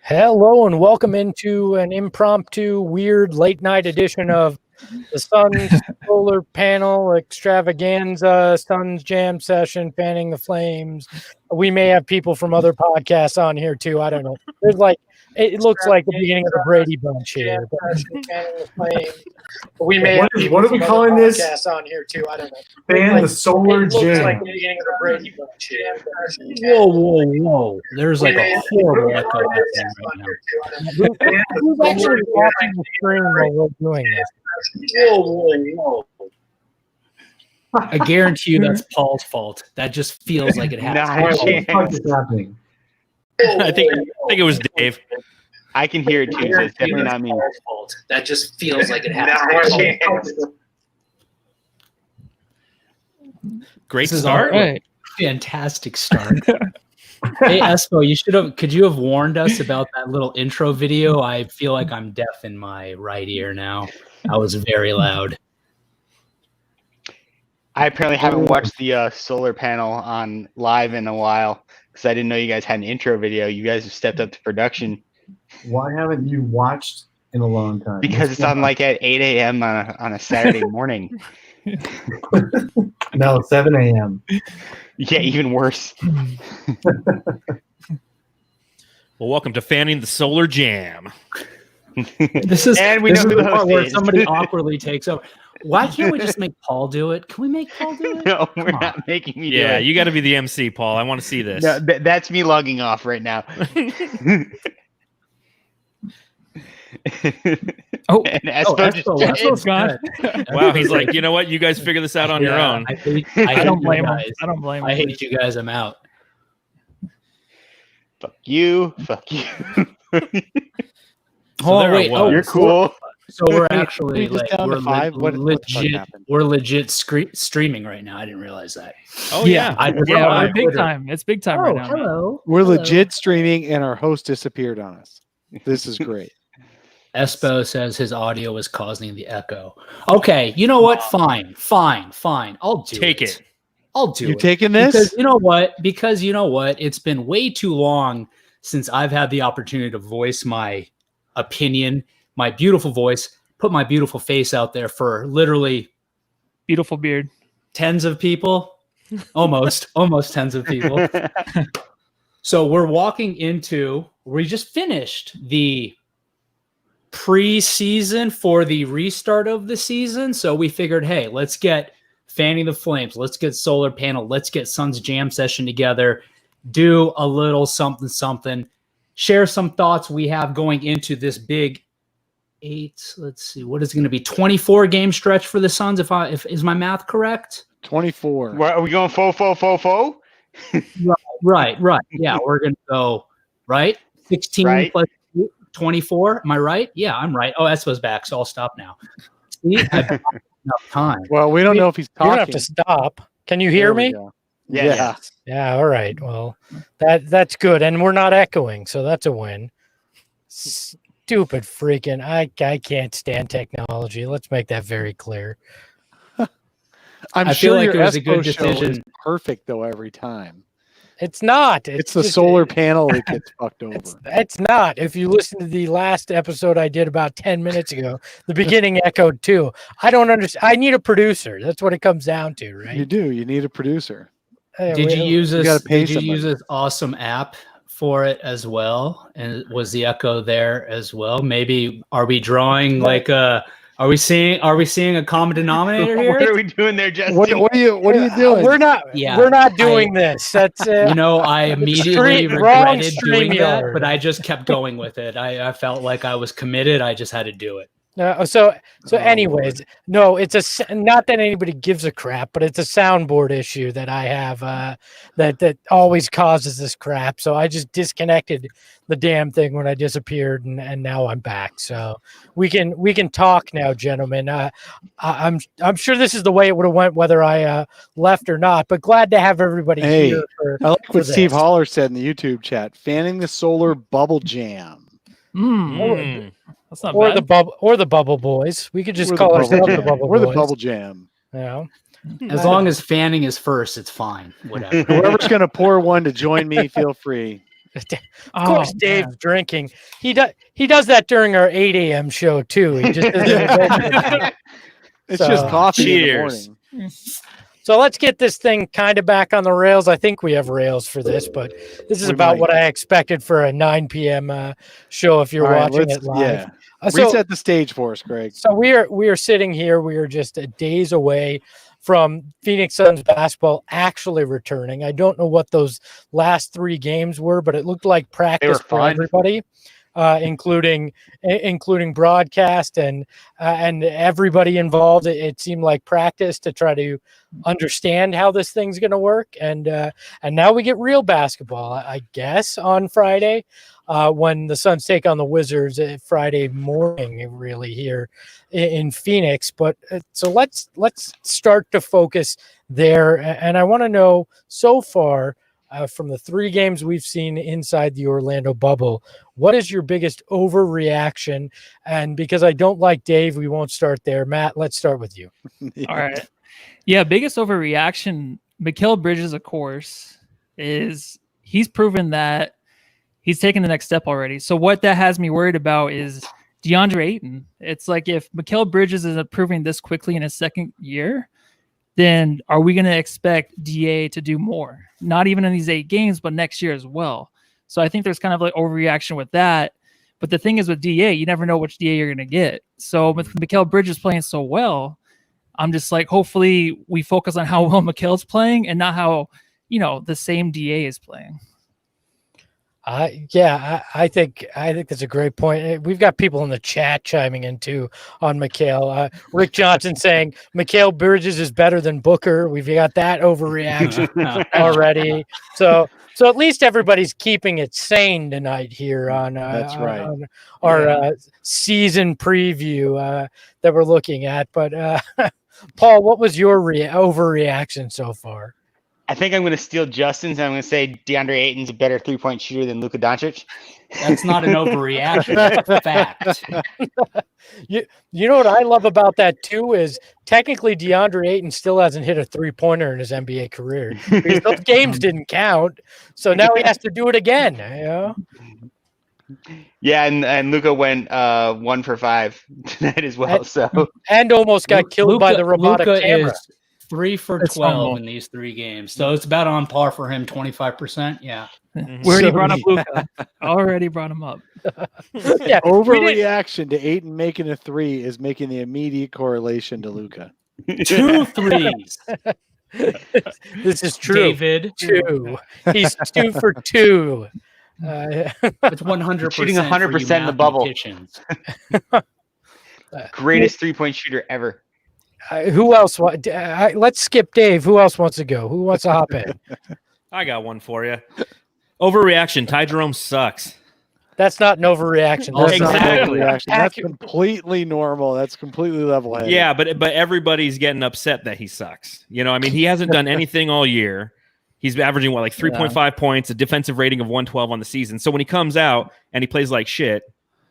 Hello and welcome into an impromptu, weird late night edition of the Sun's Solar Panel Extravaganza, Sun's Jam Session, Fanning the Flames. We may have people from other podcasts on here too. I don't know. There's it looks like the beginning of the Brady Bunch here. We may have people what are we from calling other this? podcasts on here too. I don't know. Fan the Solar It looks Jam. like the beginning of the Brady Bunch here. Whoa. There's like a horrible echo happening right now. Who's actually watching the stream while we're doing this? Whoa. I guarantee you that's Paul's fault. That just feels like it has. What the fuck is happening? I think it was Dave. I can hear it too, so it's definitely not me. Paul's fault. That just feels like it has. Great This is start. all right. Fantastic start. Hey Espo, could you have warned us about that little intro video? I feel like I'm deaf in my right ear now. I was very loud. I apparently haven't watched the solar panel on live in a while because I didn't know you guys had an intro video. You guys have stepped up to production. Why haven't you watched in a long time? Because it's on like at 8 a.m. on a Saturday morning. No, 7 a.m. Yeah, even worse. Well, welcome to Fanning the Solar Jam. This is And we this know is who the the part host where is. somebody awkwardly takes over. Why can't we just make Paul do it? Can we make Paul do it? No, we're Come not making me do Yeah, it. you got to be the MC, Paul. I want to see this. No, that's me logging off right now. Oh, and Espo Espo's gone. Wow, he's like, you know what? You guys figure this out on your own. I don't blame him. I don't blame him. I hate you guys. I'm out. Fuck you. Oh there wait, it was. You're cool. So we're actually We just like down to we're five? What the fuck legit. happened? We're legit streaming right now. I didn't realize that. Oh, yeah. I just Yeah, saw we're on big Twitter. time. It's big time right now. man. Hello. We're Hello. legit streaming, and our host disappeared on us. This is great. Espo says his audio is causing the echo. Okay, you know what? Fine. I'll do Take it. it. I'll do You it. taking this? Because you know what? It's been way too long since I've had the opportunity to voice my opinion, my beautiful voice, put my beautiful face out there for literally Beautiful beard. tens of people, almost tens of people. So we just finished the pre-season for the restart of the season. So we figured, hey, let's get Fanning the Flames, let's get Solar Panel, let's get Sun's Jam Session together, do a little something, share some thoughts we have going into this big let's see, what is it going to be, 24 game stretch for the Suns, if is my math correct? 24. What, are we going fo? Right. Yeah, we're going to go, right? 16 Right. plus 24. Am I right? Yeah, I'm right. Oh, Espo's back, so I'll stop now. See, I've got enough time. Well, we don't know if he's You talking. don't have to stop. Can you hear There we me? go. Yeah. Yeah, all right. Well, that's good. And we're not echoing, so that's a win. Stupid freaking I can't stand technology. Let's make that very clear. I'm I sure feel like your it was a good Espo show is decision. perfect though every time. It's not. It's the just- solar panel that gets fucked over. It's not. If you listen to the last episode I did about 10 minutes ago, the beginning echoed too. I don't understand. I need a producer. That's what it comes down to, right? You do. You need a producer. Hey, Did you use You gotta this? pay Did you use somebody. this awesome app for it as well? And was the echo there as well? Maybe are we drawing like a? Are we seeing a common denominator What are here? we doing there, Justin? What are you doing? We're not. Yeah, we're not doing this. That's You know, I immediately wrong regretted doing that, StreamYard. but I just kept going with it. I felt like I was committed. I just had to do it. So Oh, anyways, no, it's not that anybody gives a crap, but it's a soundboard issue that I have that always causes this crap. So I just disconnected the damn thing when I disappeared, and now I'm back. So we can talk now, gentlemen. I'm sure this is the way it would have went whether I left or not. But glad to have everybody Hey, here. For, I like for what Steve this. Holler said in the YouTube chat. Fanning the solar bubble jam. Mm. That's not Or bad. the bubble boys. We could just We're call the ourselves bubble the jam. bubble We're boys. the bubble jam. Yeah. As long as Fanning is first, it's fine. Whatever. Whoever's going to pour one to join me, feel free. Of course, Dave's drinking. He does that during our 8 a.m. show too. He just doesn't It's just coffee Cheers. in the morning. So let's get this thing kind of back on the rails. I think we have rails for this, but this is We about might. what I expected for a 9 p.m. Show if you're All right, watching it live. Yeah. So, Reset the stage for us, Greg. so we are sitting here. We are just days away from Phoenix Suns basketball actually returning. I don't know what those last 3 games were, but it looked like practice for fun. everybody, including broadcast and everybody involved. It seemed like practice to try to understand how this thing's going to work, and now we get real basketball, I guess, on Friday. When the Suns take on the Wizards Friday morning, really here in Phoenix. But so let's start to focus there. And I want to know, so far, from the 3 games we've seen inside the Orlando bubble, what is your biggest overreaction? And because I don't like Dave, we won't start there. Matt, let's start with you. All right. Yeah, biggest overreaction. Mikal Bridges, of course, is he's proven that he's taken the next step already. So what that has me worried about is DeAndre Ayton. It's like if Mikal Bridges is improving this quickly in his second year, then are we going to expect DA to do more? Not even in these 8 games, but next year as well. So I think there's kind of like overreaction with that. But the thing is with DA, you never know which DA you're going to get. So with Mikal Bridges playing so well, I'm just like, hopefully we focus on how well Mikal's playing and not how, the same DA is playing. I think that's a great point. We've got people in the chat chiming in too on Mikal. Rick Johnson saying Mikal Bridges is better than Booker. We've got that overreaction already. So at least everybody's keeping it sane tonight here on That's right. on our season preview that we're looking at. But Paul, what was your overreaction so far? I think I'm going to steal Justin's. I'm going to say DeAndre Ayton's a better 3-point shooter than Luka Doncic. That's not an overreaction. That's a fact. You know what I love about that too is technically DeAndre Ayton still hasn't hit a 3-pointer in his NBA career. Because those games didn't count, so now he has to do it again. Yeah, and Luka went 1 for 5 tonight as well. And almost got killed by the robotic Luka camera. Is 3 for 12 in these 3 games, so it's about on par for him. 25%. Yeah. We already brought up Luka. Already brought him up. Yeah, Overreaction to Ayton making a 3 is making the immediate correlation to Luka. 2 threes. This is true. David. 2. He's 2 for 2. It's 100%. Shooting 100% in the bubble. Greatest 3-point shooter ever. Who else? Let's skip Dave. Who else wants to go? Who wants to hop in? I got one for you. Overreaction. Ty Jerome sucks. That's not an overreaction. That's not an Exactly. overreaction. That's completely normal. That's completely level-headed. Yeah, but everybody's getting upset that he sucks. He hasn't done anything all year. He's averaging 3.5 points, a defensive rating of 112 on the season. So when he comes out and he plays like shit,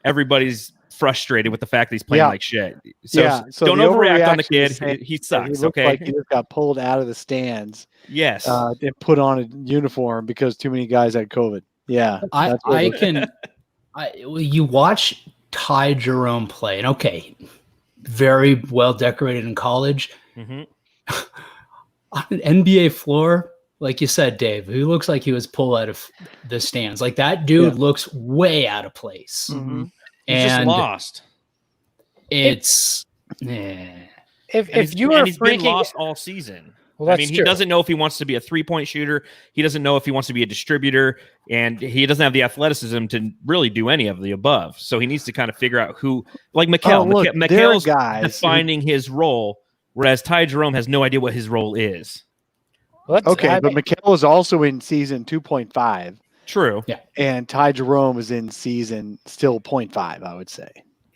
everybody's frustrated with the fact that he's playing like shit. So don't overreact on the kid. He sucks. He Okay. like he just got pulled out of the stands. Yes. And put on a uniform because too many guys had COVID. Yeah. You watch Ty Jerome play, and okay, very well decorated in college. Mm-hmm. On an NBA floor, like you said, Dave, he looks like he was pulled out of the stands. Like that dude looks way out of place. Mm-hmm. He's just lost. It's if you are he's been lost all season. Well, that's he true. doesn't know if he wants to be a 3-point shooter. He doesn't know if he wants to be a distributor, and he doesn't have the athleticism to really do any of the above. So he needs to kind of figure out who, like Mikal. Mikal's defining his role, whereas Ty Jerome has no idea what his role is. But Mikal is also in season 2.5. True. Yeah. And Ty Jerome is in season still 0.5, I would say.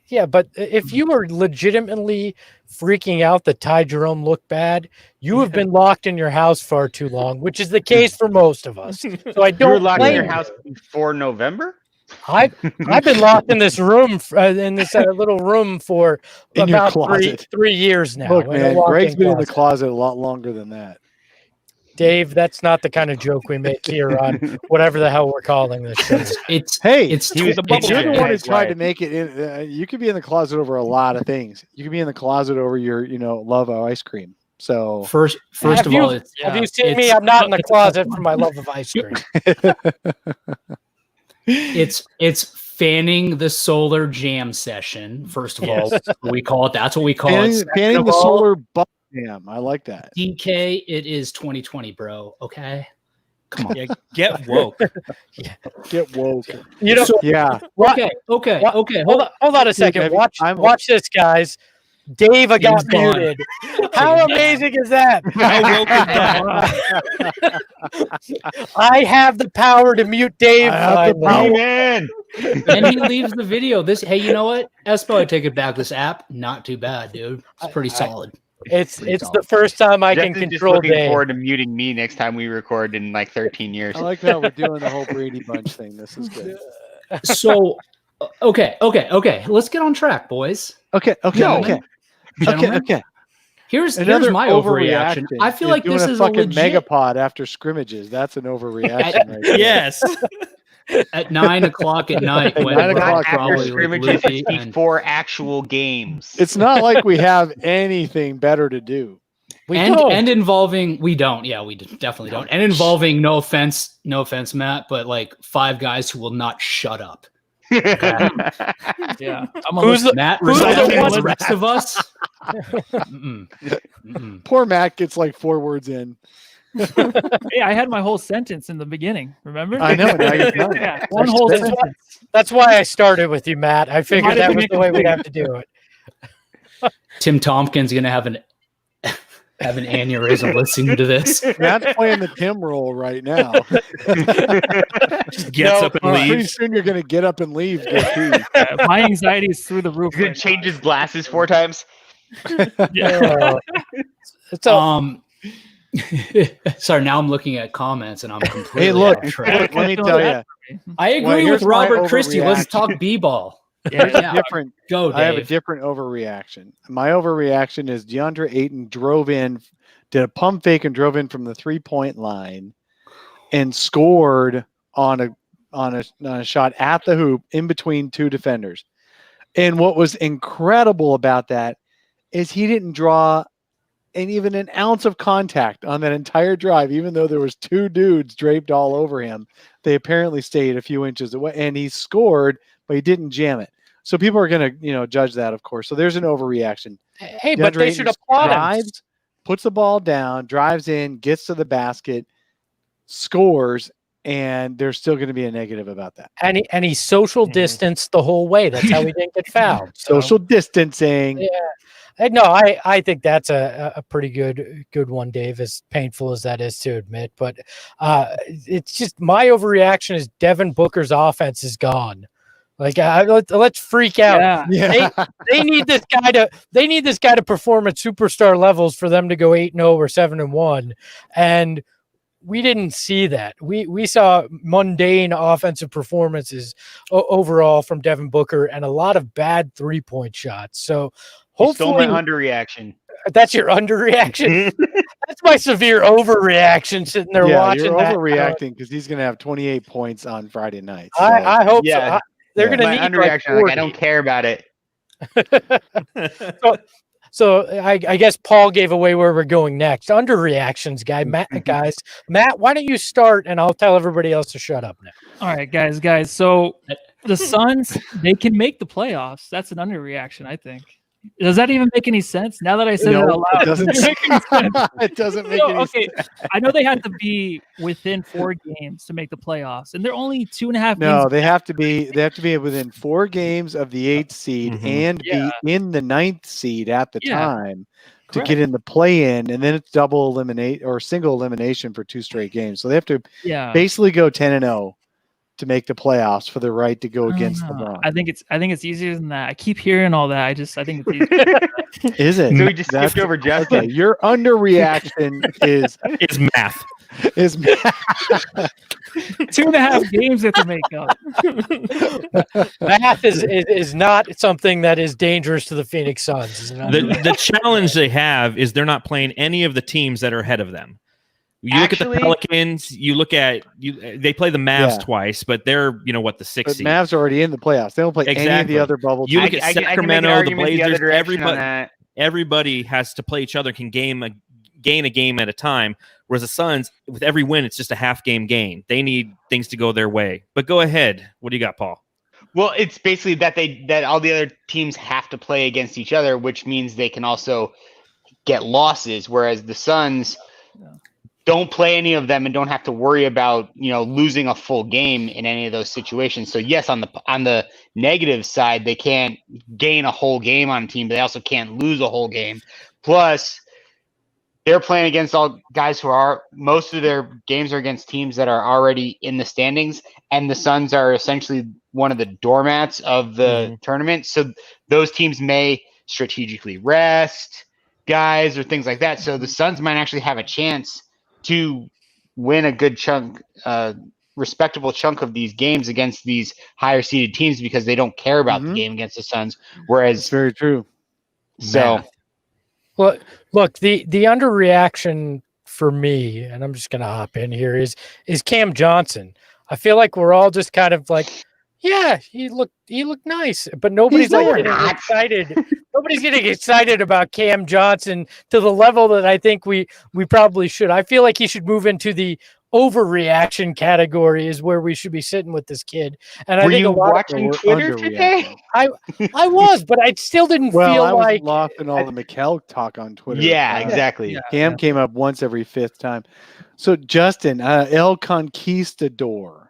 Yeah, but if you were legitimately freaking out that Ty Jerome looked bad, you have been locked in your house far too long, which is the case for most of us. So I don't. You were locked in your house before November? I've been locked in this room, in this little room for about 3 years now. Look, man, Greg's been in the closet a lot longer than that. Dave, that's not the kind of joke we make here on whatever the hell we're calling this show. It's he was the bubble You're the guy. one who tried to Right. make it. You could be in the closet over a lot of things. You could be in the closet over your, love of ice cream. So first Have of you- all, it's Have you seen me? I'm not in the closet for my love of ice cream. it's fanning the solar jam session. First of all, we call it. That's what we call it. Second panning of the all, solar bubble jam. I like that. DK. It is 2020, bro. Okay, come on. Yeah, get woke. Get woke. You know, Yeah. Okay. hold on a second. Have you- Watch this, guys. Dave got Dave's gone. muted. How amazing is that? How woke is that? I have the power to mute Dave. I have the finally. power. Amen. And he leaves the video. Hey, you know what? Espo, I take it back. This app, not too bad, dude. It's pretty solid. It's the first time I can Justin's just control looking Dave. forward to muting me next time we record in like 13 years. I like how we're doing the whole Brady Bunch thing. This is good. So, okay. Let's get on track, boys. Okay. Gentlemen. Here's Another my overreaction. I feel You're like doing this a is a fucking legit. megapod after scrimmages. That's an overreaction right there. Yes. At 9 o'clock at night when 9 we're o'clock After probably like scrimmages loopy and before actual games. It's not like we have anything better to do. and involving we definitely don't, and involving no offense Matt, but like 5 guys who will not shut up. Yeah. Who's the- Matt who's the representing one- the rest of us? Mm-mm. Mm-mm. Poor Matt gets like 4 words in. Hey, I had my whole sentence in the beginning. Remember? I know. Now you're done. Yeah, one whole That's sentence. why, that's why I started with you, Matt. I figured that was the way we'd have to do it. Tim Tompkins gonna have an aneurysm listening to this. Matt's playing the Tim role right now. Just gets up and Pretty leaves. soon you're going to get up and leave. Go too. My anxiety is through the roof. He's gonna right change his glasses 4 times. So Sorry, now I'm looking at comments and I'm completely Hey, look, off track. let me tell you. I agree here's with my Robert Christie. Let's overreaction. talk b-ball. Here's Yeah. a different. Go, I have a Dave. different overreaction. My overreaction is DeAndre Ayton did a pump fake and drove in from the 3-point line and scored on a shot at the hoop in between 2 defenders. And what was incredible about that is he didn't draw even an ounce of contact on that entire drive, even though there was 2 dudes draped all over him. They apparently stayed a few inches away, and he scored, but he didn't jam it. So people are going to, judge that, of course. So there's an overreaction. hey, but DeAndre they Ayton should applaud him. drives, puts the ball down, drives in, gets to the basket, scores, and there's still going to be a negative about that. And he social distanced the whole way. That's how he didn't get fouled. So, Social distancing. yeah. No, I think that's a pretty good one, Dave, as painful as that is to admit. But it's just my overreaction is Devin Booker's offense is gone. Like let's freak out. Yeah. Yeah. They need this guy to perform at superstar levels for them to go 8-0 or 7-1. And we didn't see that. We saw mundane offensive performances overall from Devin Booker and a lot of bad 3-point shots. So You stole my hopefully underreaction. that's your underreaction. That's my severe overreaction sitting there Yeah, watching you're that. overreacting because he's going to have 28 points on Friday night. So. I hope so. Yeah. They're Yeah. going to My need underreaction. like Like, I don't care about it. So I guess Paul gave away where we're going next. Underreactions, guys. Matt, why don't you start and I'll tell everybody else to shut up now. All right, guys. So the Suns, they can make the playoffs. That's an underreaction, I think. Does that even make any sense? Now that I said it No, out loud, it doesn't. does it make any sense? It doesn't make No, any okay, sense. I know they have to be within 4 games to make the playoffs, and they're only 2.5 No, games. they have to be within 4 games of the 8th seed Mhm. and Yeah. be in the 9th seed at the Yeah. time to Correct. get in the play-in, and then it's double eliminate or single elimination for 2 straight games. So they have to Yeah. basically go 10-0 to make the playoffs for the right to go I don't against know. LeBron. I think it's easier than that. I keep hearing all that. I think it's easier. Is it? So we just skipped over Okay, Justin. your underreaction is It's math. 2.5 games they have to make up. Math is not something that is dangerous to the Phoenix Suns. Is it not? The challenge they have is they're not playing any of the teams that are ahead of them. You look at the Actually- Pelicans. You look at They play the Mavs Yeah. twice, but they're the But sixth seed. Mavs are already in the playoffs. They don't play any of Exactly. the other bubble You teams. look at I can make an Sacramento, the argument the other Blazers. direction on Everybody, that. everybody has to play each other. Can gain a game at a time. Whereas the Suns, with every win, it's just a half game gain. They need things to go their way. But go ahead. What do you got, Paul? Well, it's basically that all the other teams have to play against each other, which means they can also get losses. Whereas the Suns don't play any of them and don't have to worry about losing a full game in any of those situations. So yes, on the negative side, they can't gain a whole game on a team, but they also can't lose a whole game. Plus, they're playing against all guys who are most of their games are against teams that are already in the standings, and the Suns are essentially one of the doormats of the tournament. So those teams may strategically rest guys or things like that. So the Suns might actually have a chance to win a good chunk, respectable chunk of these games against these higher seeded teams because they don't care about the game against the Suns. That's Whereas, very true. so Well, look, the underreaction for me, and I'm just gonna hop in here, is Cam Johnson. I feel like we're all just kind of like, yeah, he looked nice, but nobody's like getting excited. Nobody's getting excited about Cam Johnson to the level that I think we probably should. I feel like he should move into the overreaction category is where we should be sitting with this kid. And I were think you a lot watching we're Twitter underreacting. today? I was, but I still didn't Well, feel I was like lost in all the Mikel talk on Twitter. Yeah, exactly. Cam came up once every fifth time. So Justin, El Conquistador,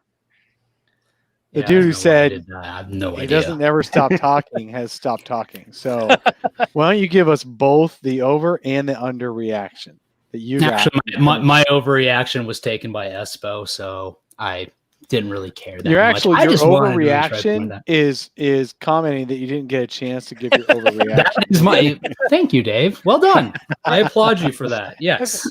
the dude who said I have no he idea. doesn't ever stop talking, has stopped talking. So why don't you give us both the over and the under reaction that you got? Actually, my overreaction was taken by Espo, so I didn't really care that Your much. actual I your just wanted to try to point overreaction that. is commenting that you didn't get a chance to give your overreaction. That is my thank you, Dave. Well done. I applaud you for that. Yes.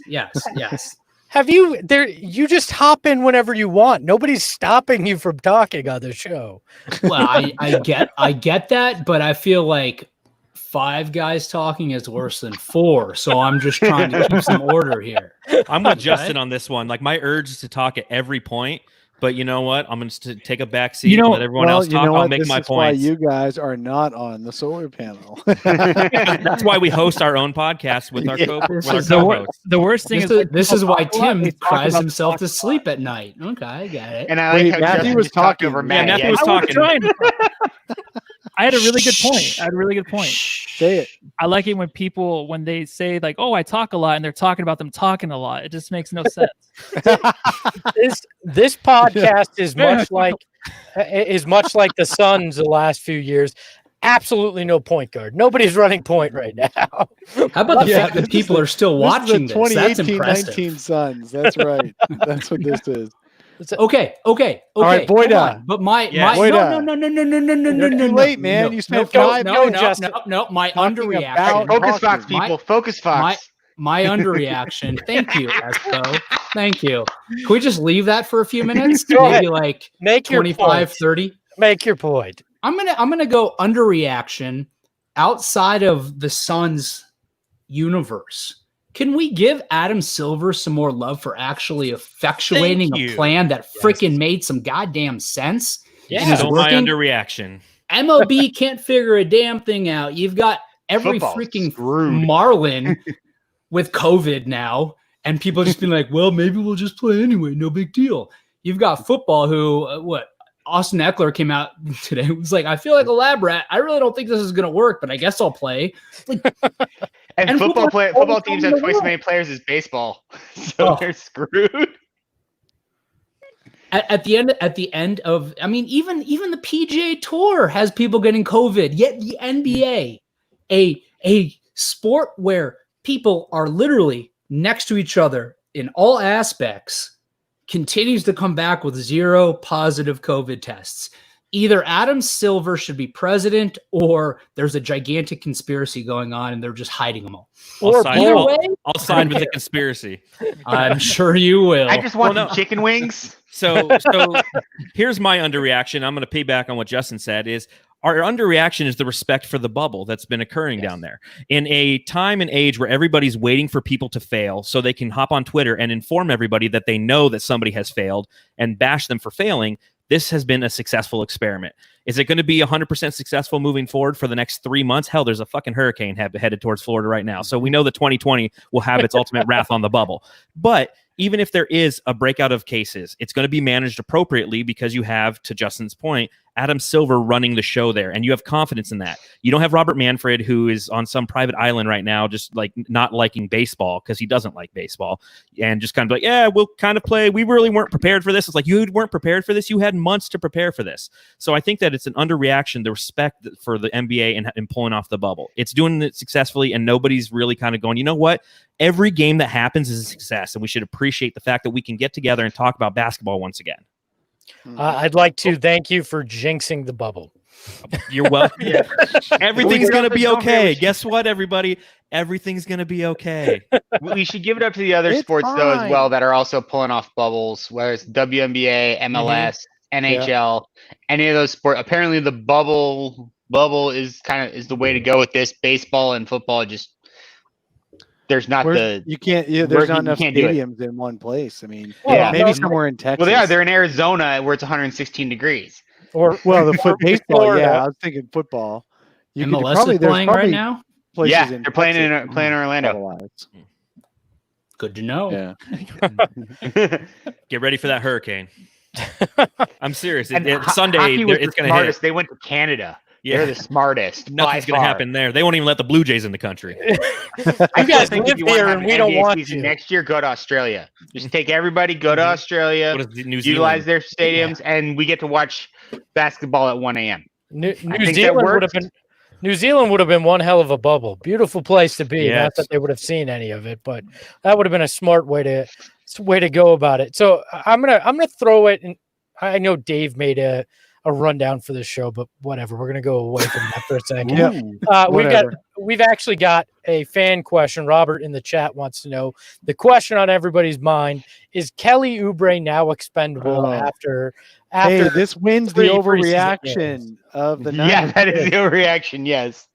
have you there you just hop in whenever you want. Nobody's stopping you from talking on the show. Well, I get that, but I feel like 5 guys talking is worse than 4. So I'm just trying to keep some order here. I'm with Justin on this one. Like, my urge is to talk at every point, but you know what? I'm going to take a back seat and let everyone else talk. I'll make this my is why points. you guys are not on the solar panel. That's why we host our own podcast with our co-hosts. The worst thing This is why Tim they talk cries about himself the to sleep at night. Okay, I got it. And I Wait, like how Matthew Justin was just talked talking. over Yeah, Matt. Matthew was I was talking. trying to. I had a really good point. Say it. I like it when people, when they say like, "Oh, I talk a lot," and they're talking about them talking a lot. It just makes no sense. This podcast is much like the Suns the last few years. Absolutely no point guard. Nobody's running point right now. How about the fact this that is people the- are still watching this? this? Is That's the 2018-19 impressive. Suns. That's right. That's what this is. Okay. right, hold Boyda. on. But my Boyda. no. You're too late, man. You spent no, 5 no, minutes. no. My talking underreaction. about- Focus talking. Fox, people. Focus Fox. My underreaction. Thank you, Espo. Thank you. Can we just leave that for a few minutes? Go ahead. Maybe like Make your 25, point. 30. Make your point. I'm gonna go underreaction outside of the Suns universe. Can we give Adam Silver some more love for actually effectuating Thank you. a plan that freaking made some goddamn sense? Yeah. And is So my working? underreaction. MLB can't figure a damn thing out. You've got every Football's freaking screwed. Marlin with COVID now, and people just being like, well, maybe we'll just play anyway. No big deal. You've got football who, Austin Eckler came out today. It was like, I feel like a lab rat. I really don't think this is going to work, but I guess I'll play. Like, And And football football teams in have the twice as world. many players as baseball, so Oh. they're screwed. at the end of, I mean, even the PGA Tour has people getting COVID. Yet the NBA, a sport where people are literally next to each other in all aspects, continues to come back with 0 positive COVID tests. Either Adam Silver should be president, or there's a gigantic conspiracy going on, and they're just hiding them all. Or Either way, I'll side with the conspiracy. I'm sure you will. I just want Well, no. some chicken wings. So here's my underreaction. I'm going to piggyback on what Justin said. Is Our underreaction is the respect for the bubble that's been occurring down there. In a time and age where everybody's waiting for people to fail so they can hop on Twitter and inform everybody that they know that somebody has failed and bash them for failing, this has been a successful experiment. Is it going to be 100% successful moving forward for the next 3 months? Hell, there's a fucking hurricane headed towards Florida right now. So we know that 2020 will have its ultimate wrath on the bubble. But even if there is a breakout of cases, it's going to be managed appropriately because you have, to Justin's point, Adam Silver running the show there, and you have confidence in that. You don't have Robert Manfred, who is on some private island right now, just like not liking baseball because he doesn't like baseball, and just kind of like, yeah, we'll kind of play. We really weren't prepared for this. It's like, you weren't prepared for this. You had months to prepare for this. So I think that it's an underreaction, the respect for the NBA and pulling off the bubble. It's doing it successfully, and nobody's really kind of going, you know what? Every game that happens is a success, and we should appreciate the fact that we can get together and talk about basketball once again. I'd like to thank you for jinxing the bubble. You're welcome. Everything's going to be okay. Guess what, everybody? Everything's going to be okay. We should give it up to the other It's sports, though, as fine. well, that are also pulling off bubbles, whether it's WNBA, MLS, NHL, any of those sports. Apparently, the bubble is the way to go with this. Baseball and football just there's not There's not enough can't do it. stadiums in one place. I mean, Yeah. maybe somewhere in Texas. Well, they're in Arizona where it's 116 degrees. Or the baseball. Florida. Yeah, I was thinking football. MLS is playing right now. Places Yeah, in they're playing Texas in Orlando. otherwise. Good to know. Yeah. Get ready for that hurricane. I'm serious. And Sunday, hockey was it's the going to hit. smartest. They went to Canada. Yeah. They're the smartest. Nothing's going to happen there. They won't even let the Blue Jays in the country. I guys think live if you want here to have and an we don't NBA want season to. next year, go to Australia. Just take everybody, go to Australia, What is New utilize Zealand? their stadiums, and we get to watch basketball at 1 a.m. New think that Zealand would have works. been New Zealand would have been one hell of a bubble. Beautiful place to be. Yes. Not that they would have seen any of it, but that would have been a smart way to go about it. So I'm gonna throw it. And I know Dave made a rundown for this show, but whatever. We're gonna go away from that for a second. Yeah. We've actually got a fan question. Robert in the chat wants to know the question on everybody's mind: is Kelly Oubre now expendable Oh. after? Hey, this wins the 3 preseason overreaction games. of the Yeah, night. that is the overreaction. Yes.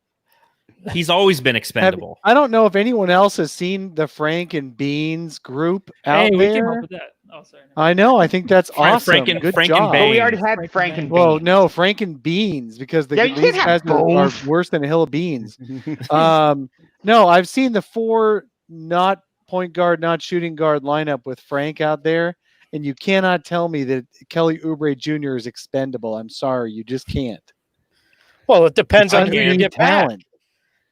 He's always been expendable. I don't know if anyone else has seen the Frank and Beans group out Hey, we came there. up with that. Oh, sorry. I know. I think that's awesome. Frank Good and job. But we Baines. already had Frank Frank and and Well, Beans. no, Frank and Beans because Yeah, you these can't have guys are both. worse than a hill of beans. No, I've seen the 4 not point guard, not shooting guard lineup with Frank out there, and you cannot tell me that Kelly Oubre Jr. is expendable. I'm sorry, you just can't. Well, it depends It's on who you unbelievable get back. talent.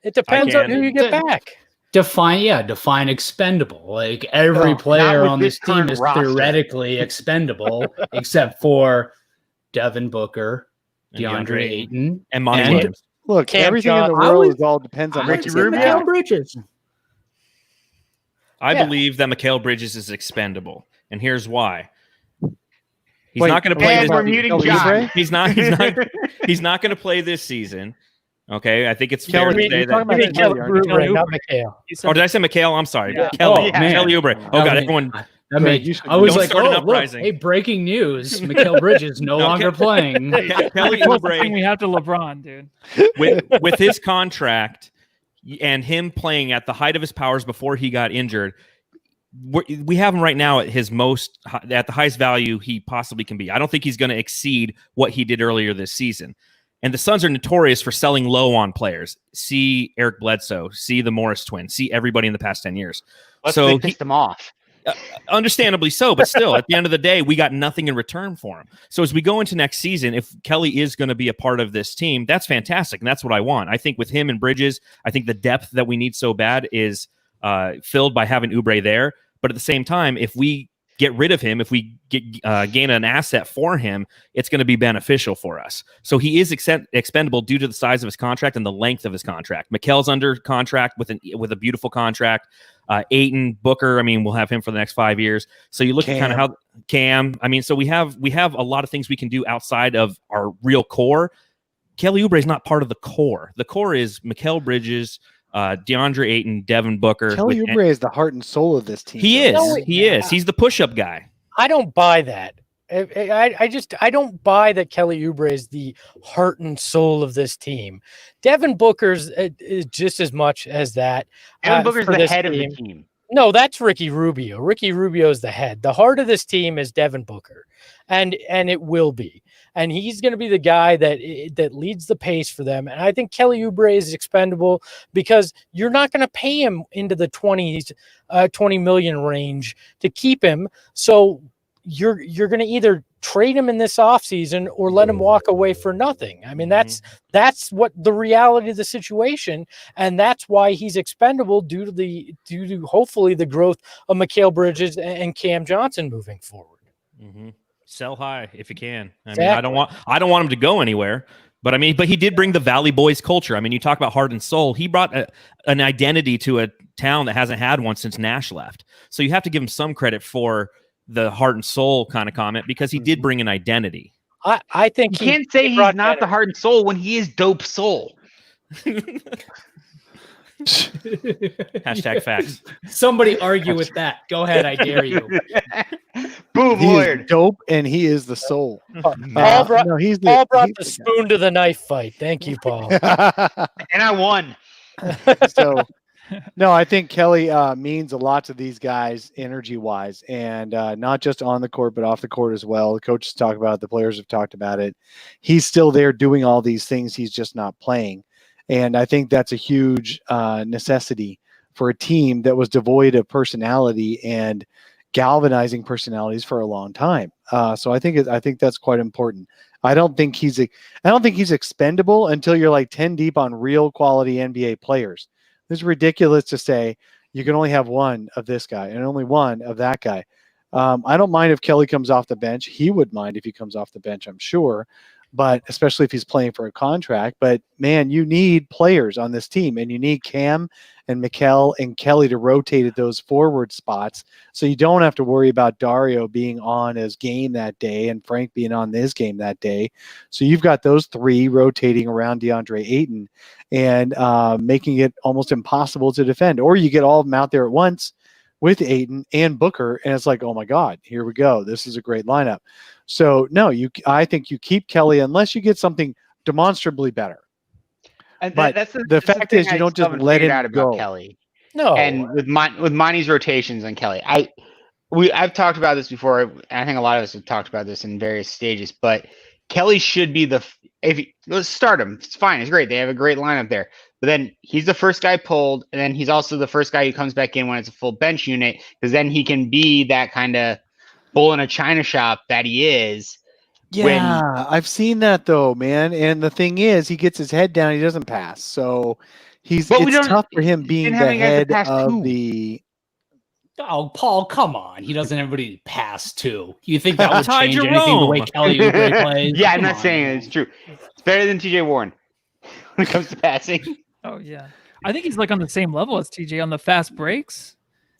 It depends on can. who you get back. Define expendable. Like every No, player not with on this this team current is roster. theoretically expendable, except for Devin Booker, And DeAndre Ayton, and Monty and- Williams. Look, Cam everything in John- the I world was- is all depends on what Ricky you get Rubio. back. Mikal Bridges. I Yeah. believe that Mikal Bridges is expendable, and here's why. He's Wait, not going to play and this. we're muting Kelly John. Oubre? He's not. He's not going to play this season. Okay, I think it's fair Kelly, to you're say talking that. You about mean Kelly Kelly, aren't you? Oubre, not Mikhail. You said Oh, did I say Mikal? I'm sorry, Yeah. Kelly. Oh, man. Kelly Oubre. Oh Yeah. God, everyone. I Greg, mean, you should- I was Don't like, start an oh, look, uprising. hey, breaking news. Mikal Bridges no No, longer playing. Kelly the closest thing Oubre we have to LeBron, dude. with his contract and him playing at the height of his powers before he got injured. We have him right now at his at the highest value he possibly can be. I don't think he's going to exceed what he did earlier this season. And the Suns are notorious for selling low on players. See Eric Bledsoe, see the Morris twins, see everybody in the past 10 years. Let's So piss them off. Understandably so, but still, at the end of the day, we got nothing in return for him. So as we go into next season, if Kelly is going to be a part of this team, that's fantastic, and that's what I want. I think with him and Bridges, I think the depth that we need so bad is filled by having Oubre there. But at the same time, if we get rid of him, if we gain an asset for him, it's going to be beneficial for us. So he is expendable due to the size of his contract and the length of his contract. Mikel's under contract with a beautiful contract. Ayton, Booker, I mean, we'll have him for the next 5 years. So you look at kind of how Cam, I mean, so we have a lot of things we can do outside of our real core. Kelly Oubre is not part of the core. The core is Mikal Bridges, DeAndre Ayton, Devin Booker. Kelly Oubre is the heart and soul of this team. He is. No, He is. He's the push-up guy. I don't buy that. I don't buy that Kelly Oubre is the heart and soul of this team. Devin Booker's is just as much as that. Devin Booker's for the this head of team. the team. No, that's Ricky Rubio. Ricky Rubio is the head. The heart of this team is Devin Booker, and it will be. And he's going to be the guy that leads the pace for them. And I think Kelly Oubre is expendable because you're not going to pay him into the 20 million range to keep him. So you're going to either trade him in this offseason or let him walk away for nothing. I mean, that's what the reality of the situation, and that's why he's expendable due to hopefully the growth of Mikal Bridges and Cam Johnson moving forward. Mm-hmm. Sell high if you can. I Exactly. mean, I don't want him to go anywhere. But I mean, he did bring the Valley Boys culture. I mean, you talk about heart and soul. He brought an identity to a town that hasn't had one since Nash left. So you have to give him some credit for the heart and soul kind of comment because he did bring an identity. I think You can't say he's not the heart and soul when he is dope soul. Hashtag facts. Somebody argue with that. Go ahead, I dare you. Boom, He lawyer. is dope, and he is the soul. Paul brought, No, he's Paul brought he's the spoon to the knife fight. Thank you, Paul. guy. And I won. So, no, I think Kelly means a lot to these guys energy-wise, and not just on the court, but off the court as well. The coaches talk about it. The players have talked about it. He's still there doing all these things. He's just not playing. And I think that's a huge necessity for a team that was devoid of personality and galvanizing personalities for a long time. So I think that's quite important. I don't think he's expendable until you're like 10 deep on real quality NBA players. It's ridiculous to say you can only have one of this guy and only one of that guy. I don't mind if Kelly comes off the bench. He would mind if he comes off the bench, I'm sure. But especially if he's playing for a contract. But man, you need players on this team, and you need Cam and Mikal and Kelly to rotate at those forward spots, so you don't have to worry about Dario being on his game that day and Frank being on his game that day. So you've got those three rotating around DeAndre Ayton and making it almost impossible to defend. Or you get all of them out there at once with Ayton and Booker, and it's like, oh my God, here we go. This is a great lineup. So no, I think you keep Kelly unless you get something demonstrably better. And But that's the fact is, you don't just let him out about go. Kelly. No, And with Monty's rotations on Kelly, I've talked about this before. And I think a lot of us have talked about this in various stages. But Kelly should be let's start him. It's fine. It's great. They have a great lineup there. But then he's the first guy pulled, and then he's also the first guy who comes back in when it's a full bench unit, because then he can be that kind of bull in a china shop that he is. Yeah, I've seen that though, man. And the thing is, he gets his head down, he doesn't pass. So it's tough for him being the head of the. Oh, Paul, come on. He doesn't have anybody to pass to. You think that would Ty change anything the way Jerome. Kelly Oubre plays? Yeah, I'm Come not on, saying man. it's true. It's better than TJ Warren when it comes to passing. Oh yeah, I think he's like on the same level as TJ on the fast breaks.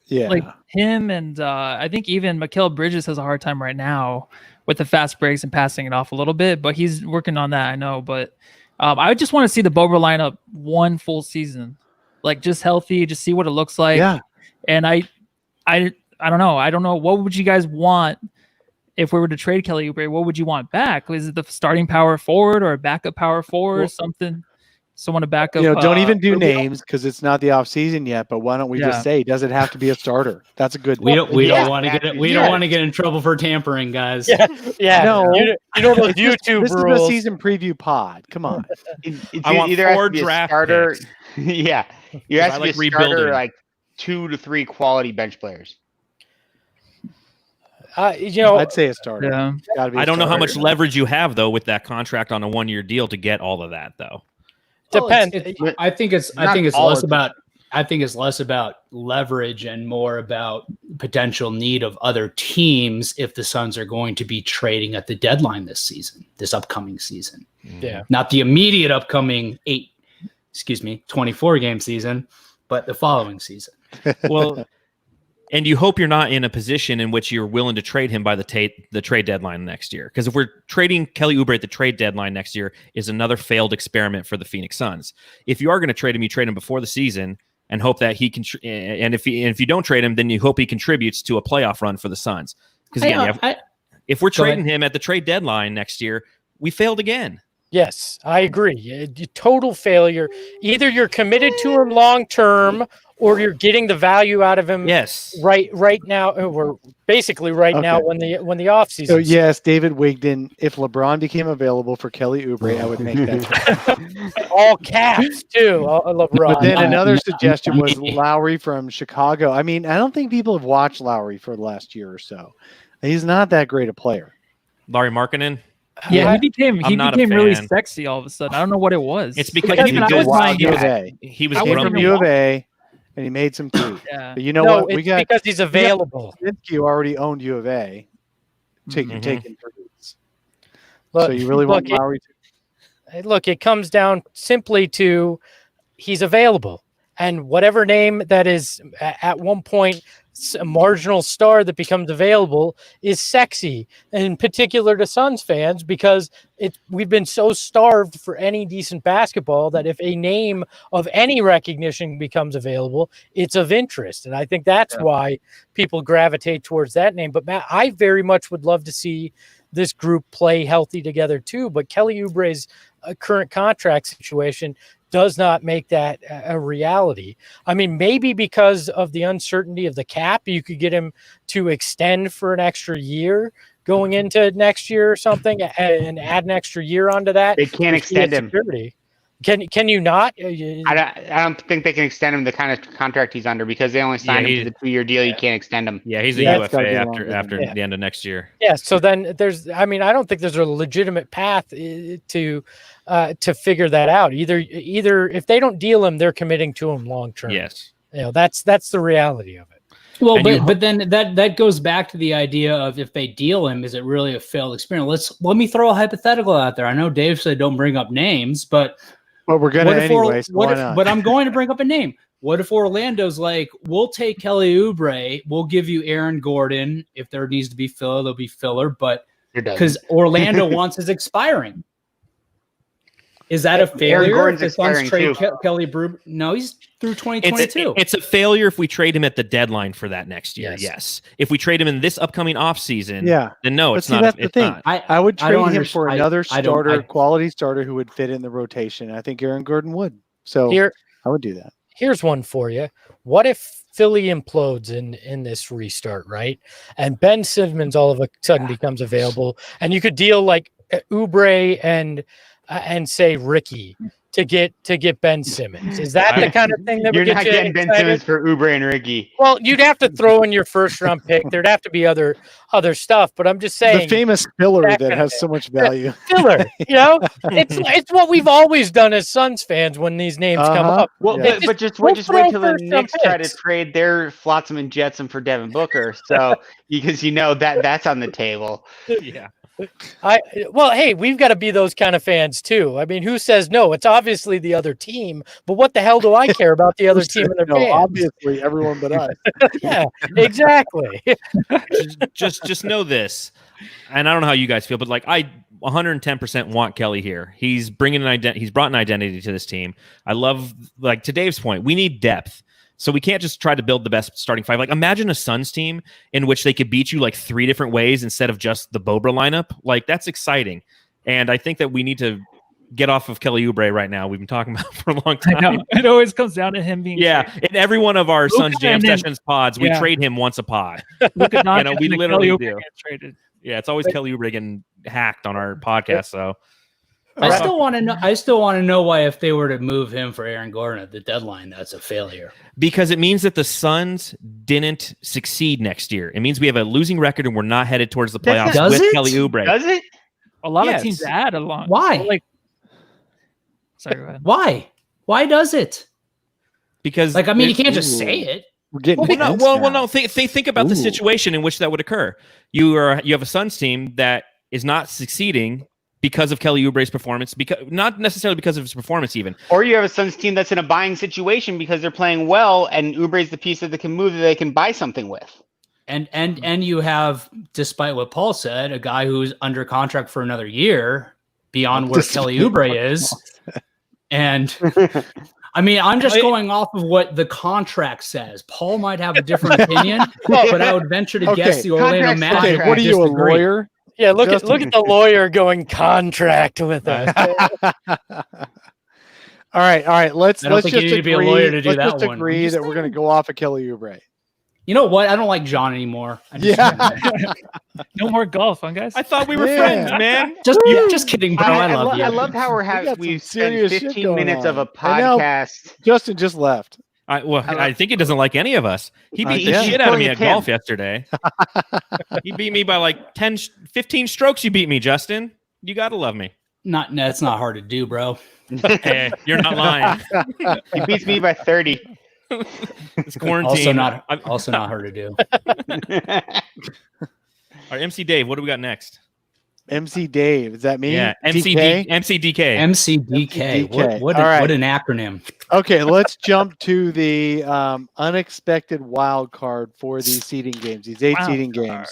Yeah, Like him and I think even Mikal Bridges has a hard time right now with the fast breaks and passing it off a little bit, but he's working on that, I know. But I just want to see the Boba lineup one full season, like just healthy, just see what it looks like. yeah. And I don't know. I don't know. What would you guys want if we were to trade Kelly Oubre? What would you want back? Is it the starting power forward or a backup power forward or something? Someone to back up. Don't even do Rubio? names because it's not the off season yet. But why don't we Yeah. just say, does it have to be a starter? That's a good. We don't Yeah, want to get it. We yeah. don't want to get in trouble for tampering, guys. yeah. No. You know those It's just- YouTube this is rules. a season preview pod. Come on. It's I want either has 4 to be a draft starter. picks. Yeah, you have I to like be a starter, rebuilding. like 2 to 3 quality bench players. I'd say a starter. Yeah. Gotta be a I don't know how much starter. leverage you have though with that contract on a 1-year deal to get all of that though. Depends. I think it's Not less all of about. I think it's less about leverage and more about potential need of other teams if the Suns are going to be trading at the deadline this upcoming season. Yeah. Not the immediate upcoming 24 game season, but the following season. Well, and you hope you're not in a position in which you're willing to trade him by the trade deadline next year. Because if we're trading Kelly Oubre at the trade deadline next year, is another failed experiment for the Phoenix Suns. If you are going to trade him, you trade him before the season and hope that he can. And if you don't trade him, then you hope he contributes to a playoff run for the Suns. Because again, If we're Go trading him at the trade deadline next year, we failed again. Yes, I agree. Total failure. Either you're committed to him long term, or you're getting the value out of him. Yes. Right now, or basically right now Okay. when the offseason. So yes, David Wigden. If LeBron became available for Kelly Oubre, I would make that. all caps too. LeBron. But then another suggestion was Lowry from Chicago. I mean, I don't think people have watched Lowry for the last year or so. He's not that great a player. Larry Markkinen. Yeah, he became not a really fan. sexy all of a sudden. I don't know what it was. It's because Like, he even was I was good. buying U it. of A. He was I Came wasn't from grumpy. U of A, and he made some food. Yeah. But you know no, what? it's because he's available. You already owned U of A. Taking Mhm. fruits. Look, So you really want look, Lowry to? Look, it comes down simply to he's available, and whatever name that is at one point a marginal star that becomes available is sexy, in particular to Suns fans, because we've been so starved for any decent basketball that if a name of any recognition becomes available, it's of interest, and I think that's why people gravitate towards that name. But Matt, I very much would love to see this group play healthy together too. But Kelly Oubre's current contract situation does not make that a reality. I mean, maybe because of the uncertainty of the cap, you could get him to extend for an extra year going into next year or something, and add an extra year onto that. They can't extend him. Security. Can you not? I don't think they can extend him the kind of contract he's under because they only signed him to the 2-year deal. You can't extend him. Yeah, he's a Yeah, it's gotta UFA be after longer than that. the end of next year. Yeah, so then I don't think there's a legitimate path to figure that out. Either if they don't deal him, they're committing to him long term. Yes. That's the reality of it. Well, And but then that goes back to the idea of if they deal him, is it really a failed experiment? Let me throw a hypothetical out there. I know Dave said don't bring up names, but Well, we're gonna what if anyway. So why not? but I'm going to bring up a name. What if Orlando's like, we'll take Kelly Oubre, we'll give you Aaron Gordon. If there needs to be filler, there'll be filler, but You're done. because Orlando wants his expiring. Is that a failure? Gordon's if the Suns expiring trade too. Kelly Oubre? No, he's through 2022. It's a failure if we trade him at the deadline for that next year. Yes. Yes. If we trade him in this upcoming offseason, Yeah. then no, But it's see, not. that's the It's thing. not. I would I don't trade him for understand- another I don't- starter, quality starter who would fit in the rotation. I think Aaron Gordon would. So I would do that. Here's one for you. What if Philly implodes in this restart, right? And Ben Simmons all of a sudden becomes available, and you could deal like Oubre and say Ricky to get Ben Simmons. Is that the kind of thing that You're would not get you getting Ben excited? Simmons for Oubre and Ricky. Well, you'd have to throw in your first round pick. There'd have to be other stuff, but I'm just saying The famous filler that that kind has of so much value. filler. It's what we've always done as Suns fans when these names come Uh-huh. up. Well, Yeah. but just we'll wait throw till the first round Knicks try to picks. trade their Flotsam and Jetsam for Devin Booker. So because that's on the table. Yeah. Hey, we've got to be those kind of fans too. I mean, who says no? It's obviously the other team, but what the hell do I care about the other team and their No, fans? obviously everyone but us. Yeah, exactly. just know this, and I don't know how you guys feel, but like I 110% want Kelly here. He's bringing he's brought an identity to this team. I love, like to Dave's point, we need depth. So we can't just try to build the best starting five. Like imagine a Suns team in which they could beat you like 3 different ways instead of just the Bobre lineup. Like that's exciting. And I think that we need to get off of Kelly Oubre right now. We've been talking about it for a long I time. know. It always comes down to him being Yeah. In every one of our Suns Jam and then- Sessions pods, we yeah. trade him once a pod. Luka Doncic we and literally Kelly Oubre do. get traded. Yeah. It's always Kelly Oubre getting hacked on our podcast. So I still want to know why if they were to move him for Aaron Gordon at the deadline, that's a failure. because it means that the Suns didn't succeed next year. It means we have a losing record and we're not headed towards the playoffs Does with it? Kelly Oubre. Does it? A lot Yes. of teams add along. Why? Like, sorry, go ahead. Why? Why does it? Because Like, I mean, you can't just say it. We're getting no. Think about the situation in which that would occur. You have a Suns team that is not succeeding because of Kelly Oubre's performance, because not necessarily because of his performance, even. Or you have a Suns team that's in a buying situation because they're playing well, and Oubre's the piece that can move that they can buy something with. And you have, despite what Paul said, a guy who's under contract for another year beyond where Kelly Oubre is. And I mean, I'm just going off of what the contract says. Paul might have a different opinion, but I would venture to guess the Orlando Contract's Magic. contract. Okay, what are you, a disagree. lawyer? Yeah, look Justin. at the lawyer going contract with us. All right. Let's I don't let's think you just need to be a agree. lawyer to do let's that just one. agree I'm just that we're going to go off of Kelly Oubre. You know what? I don't like John anymore. No more golf, huh, guys? I thought we were Yeah. friends, man. Just kidding, bro. I love you. I love how got we've some spent serious shit 15 going minutes of a on. I know. podcast. Justin just left. I think he doesn't like any of us. He beat the Yeah. shit out of me He's at pulling a golf yesterday. He beat me by like 15 strokes. You beat me, Justin. You gotta love me. That's not hard to do, bro. Hey, you're not lying. He beats me by 30. It's quarantine. Also not hard to do. All right, MC Dave, what do we got next? MC Dave, is that me? Yeah, DK? MCDK. MCDK. MCDK. What All right. what an acronym. Okay, let's jump to the unexpected wild card for these seeding games, these 8 seeding games.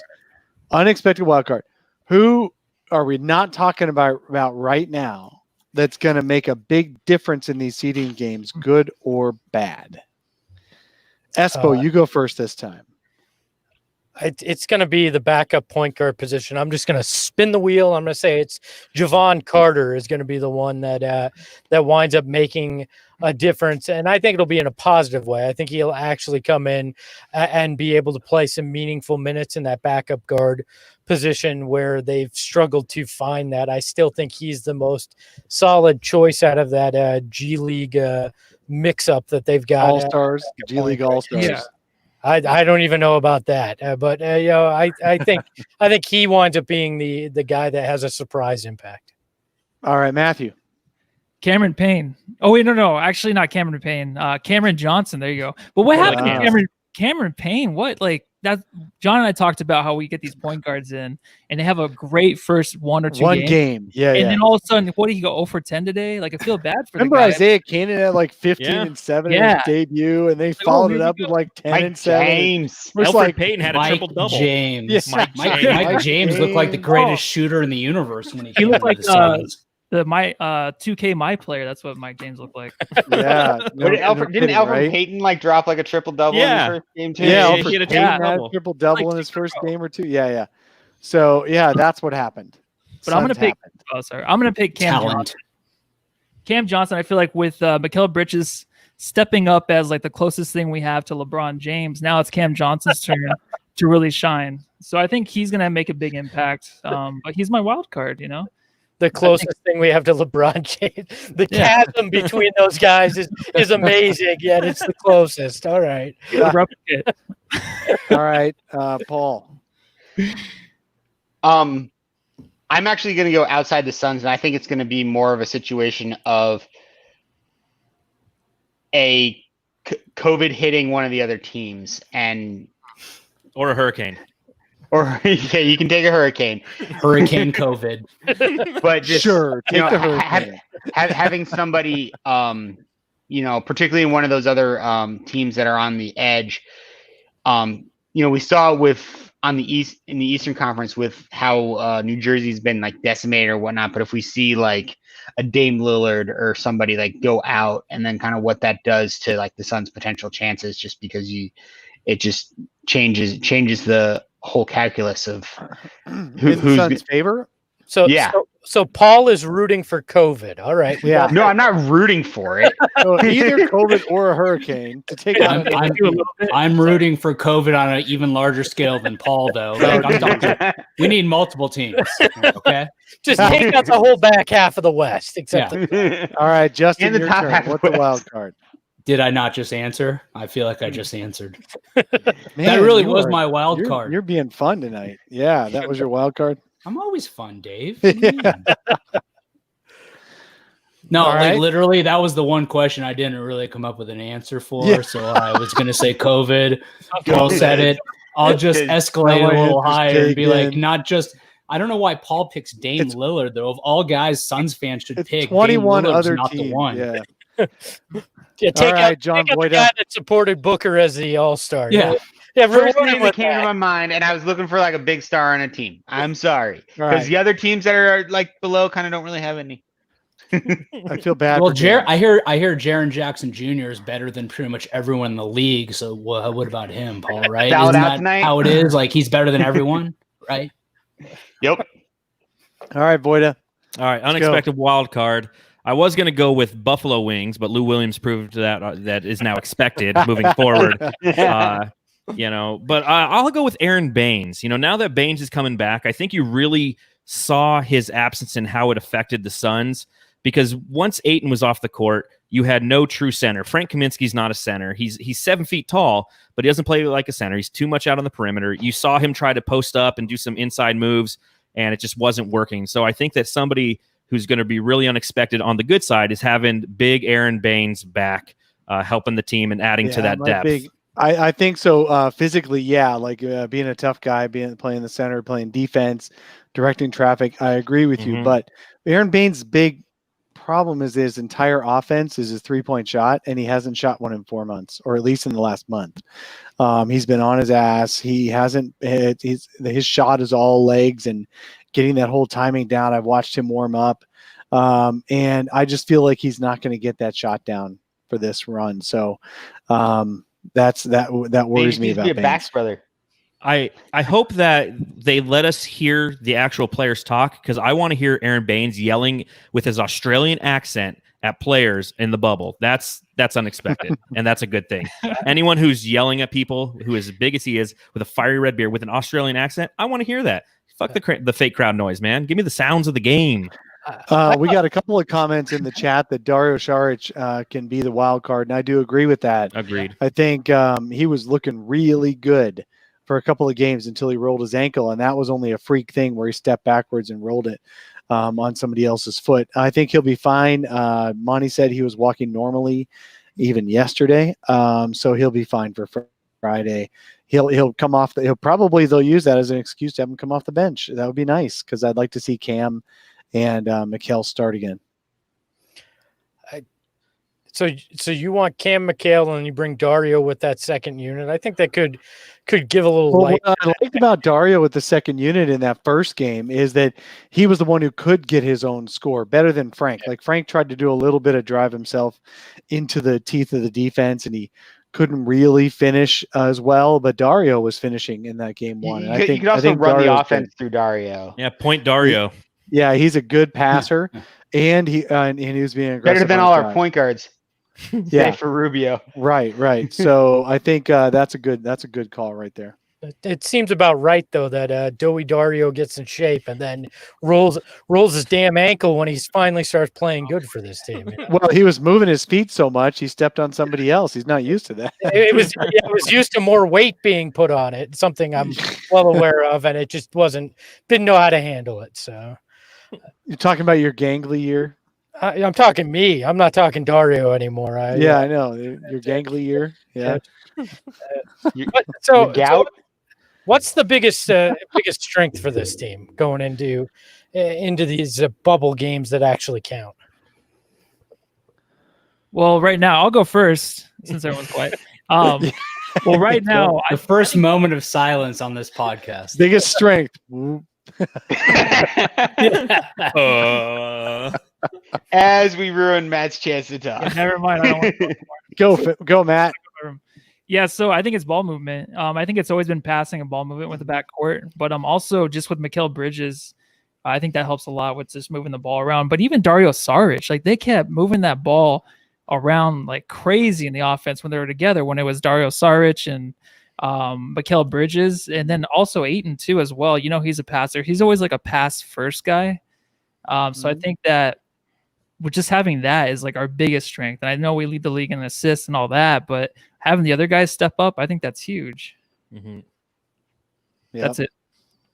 Unexpected wild card. Who are we not talking about right now that's going to make a big difference in these seeding games, good or bad? Espo, you go first this time. It's going to be the backup point guard position. I'm just going to spin the wheel. I'm going to say it's Javon Carter is going to be the one that winds up making a difference, and I think it'll be in a positive way. I think he'll actually come in and be able to play some meaningful minutes in that backup guard position where they've struggled to find that. I still think he's the most solid choice out of that G League mix-up that they've got. All-Stars, G League All-Stars. Yeah. I don't even know about that, but I think he winds up being the guy that has a surprise impact. All right, Matthew. Cameron Payne. Oh wait, no, actually not Cameron Payne. Cameron Johnson. There you go. But what happened to Cameron Payne? What, like that? John and I talked about how we get these point guards in, and they have a great first one or two games. Yeah, and then all of a sudden, what did he go 0 for 10 today? Like I feel bad for Remember the guy. Isaiah Canaan had like 15 and 7 in his debut, and they followed it up with like 10 and 7. James. Alfred like Payton had a triple double. James. Yeah. Mike James looked like the greatest shooter in the universe when he came looked into like the Suns. the 2K my player. That's what Mike James looked like. Yeah. Didn't Alfred Payton like drop like a triple double in Yeah. the first game too? Yeah, he Alfred had a Payton had triple-double. a triple double in his first game or two. Yeah. So that's what happened. But I'm gonna Suns pick. I'm gonna pick Cam Talent. Johnson. Cam Johnson. I feel like with Mikal Bridges stepping up as like the closest thing we have to LeBron James, now it's Cam Johnson's turn to really shine. So I think he's gonna make a big impact. But he's my wild card. The closest thing we have to LeBron James. The chasm between those guys is amazing, yet it's the closest. All right. Replicate. All right, Paul. I'm actually going to go outside the Suns, and I think it's going to be more of a situation of a COVID hitting one of the other teams, Or a hurricane. or you can take a hurricane, Hurricane COVID. but just Sure, take the hurricane. having somebody, particularly in one of those other teams that are on the edge. We saw in the Eastern Conference with how New Jersey's been like decimated or whatnot. But if we see like a Dame Lillard or somebody like go out, and then kind of what that does to like the Suns' potential chances, just because it just changes the whole calculus of In Suns' favor. So Yeah. So Paul is rooting for COVID. All right. Yeah. No, I'm not rooting for it. So either COVID or a hurricane to take on. I'm rooting for COVID on an even larger scale than Paul, though. Like, I'm talking, we need multiple teams. Okay. Just take out the whole back half of the West, except All right, Justin, And the your top turn. half What's the west. wild card? Did I not just answer? I feel like I just answered. Man, That really you was are- my wild you're- card. You're being fun tonight. Yeah, that was your wild card. I'm always fun, Dave. What do you mean? No, All right. literally, that was the one question I didn't really come up with an answer for. Yeah. So I was going to say COVID. Paul said it. I'll just escalate Now a I little hit this higher and be cake like, in. not just. I don't know why Paul picks Dame It's- Lillard though. Of all guys, Suns fans should It's pick. 21 Dame Lillard's other not teams. the one. Yeah. take All out, right, John take out the Boyd guy up. that supported Booker as the All-Star. Yeah. Yeah. First we're name with that came to that. my mind, and I was looking for like a big star on a team. I'm sorry, All because right. the other teams that are like below kind of don't really have any. I feel bad. Well, for Dan. I hear Jaren Jackson Jr. is better than pretty much everyone in the league. So what about him, Paul? Right? Fouled Isn't out that tonight? how it is? Like he's better than everyone, right? Yep. All right, Voida. All right, unexpected wild card. I was going to go with Buffalo Wings, but Lou Williams proved that that is now expected moving forward. But I'll go with Aaron Baines. Now that Baines is coming back, I think you really saw his absence and how it affected the Suns, because once Ayton was off the court, you had no true center. Frank Kaminsky's not a center. He's 7 feet tall, but he doesn't play like a center. He's too much out on the perimeter. You saw him try to post up and do some inside moves, and it just wasn't working. So I think that somebody who's going to be really unexpected on the good side is having big Aaron Baines back, helping the team and adding to that depth. I think so. Physically, yeah, like being a tough guy, playing the center, playing defense, directing traffic. I agree with you, but Aaron Baines' big problem is his entire offense is his 3-point shot, and he hasn't shot one in 4 months, or at least in the last month. He's been on his ass. He hasn't. His shot is all legs and getting that whole timing down. I've watched him warm up, and I just feel like he's not going to get that shot down for this run. So that worries me about Baines. Brother. I hope that they let us hear the actual players talk, because I want to hear Aaron Baines yelling with his Australian accent at players in the bubble. That's unexpected, and that's a good thing. Anyone who's yelling at people who is as big as he is with a fiery red beard with an Australian accent, I want to hear that. Fuck the fake crowd noise, man. Give me the sounds of the game. We got a couple of comments in the chat that Dario Saric can be the wild card, and I do agree with that. Agreed. I think he was looking really good for a couple of games until he rolled his ankle, and that was only a freak thing where he stepped backwards and rolled it on somebody else's foot. I think he'll be fine. Monty said he was walking normally even yesterday, so he'll be fine for Friday. He'll come off. They'll use that as an excuse to have him come off the bench. That would be nice, because I'd like to see Cam and Mikal start again. So you want Cam McHale and you bring Dario with that second unit. I think that could give a little light. What I liked about Dario with the second unit in that first game is that he was the one who could get his own score better than Frank. Like Frank tried to do a little bit of drive himself into the teeth of the defense, and he couldn't really finish as well. But Dario was finishing in that game one. You could also run the offense through Dario. Yeah, point Dario. Yeah, he's a good passer, and he was being aggressive. Better than all our point guards. Yeah, for Rubio. Right. So I think that's a good call right there. It seems about right though that Doey Dario gets in shape and then rolls his damn ankle when he finally starts playing good for this team. Well, he was moving his feet so much he stepped on somebody else. He's not used to that. It was used to more weight being put on it. Something I'm well aware of, and it just didn't know how to handle it. So you're talking about your gangly year. I'm talking me. I'm not talking Dario anymore. I know your gangly year. Yeah. So what's the biggest strength for this team going into these bubble games that actually count? Well, right now I'll go first since everyone's quiet. Well, right now, the first moment of silence on this podcast. Biggest strength. As we ruin Matt's chance to talk. Yeah, never mind. I don't want to go, Matt. Yeah, so I think it's ball movement. I think it's always been passing and ball movement with the backcourt, but also just with Mikal Bridges, I think that helps a lot with just moving the ball around. But even Dario Saric, like they kept moving that ball around like crazy in the offense when they were together. When it was Dario Saric and Mikal Bridges, and then also Ayton too as well. He's a passer. He's always like a pass first guy. So I think that with just having that is like our biggest strength. And I know we lead the league in assists and all that, but having the other guys step up, I think that's huge. Yep. That's it.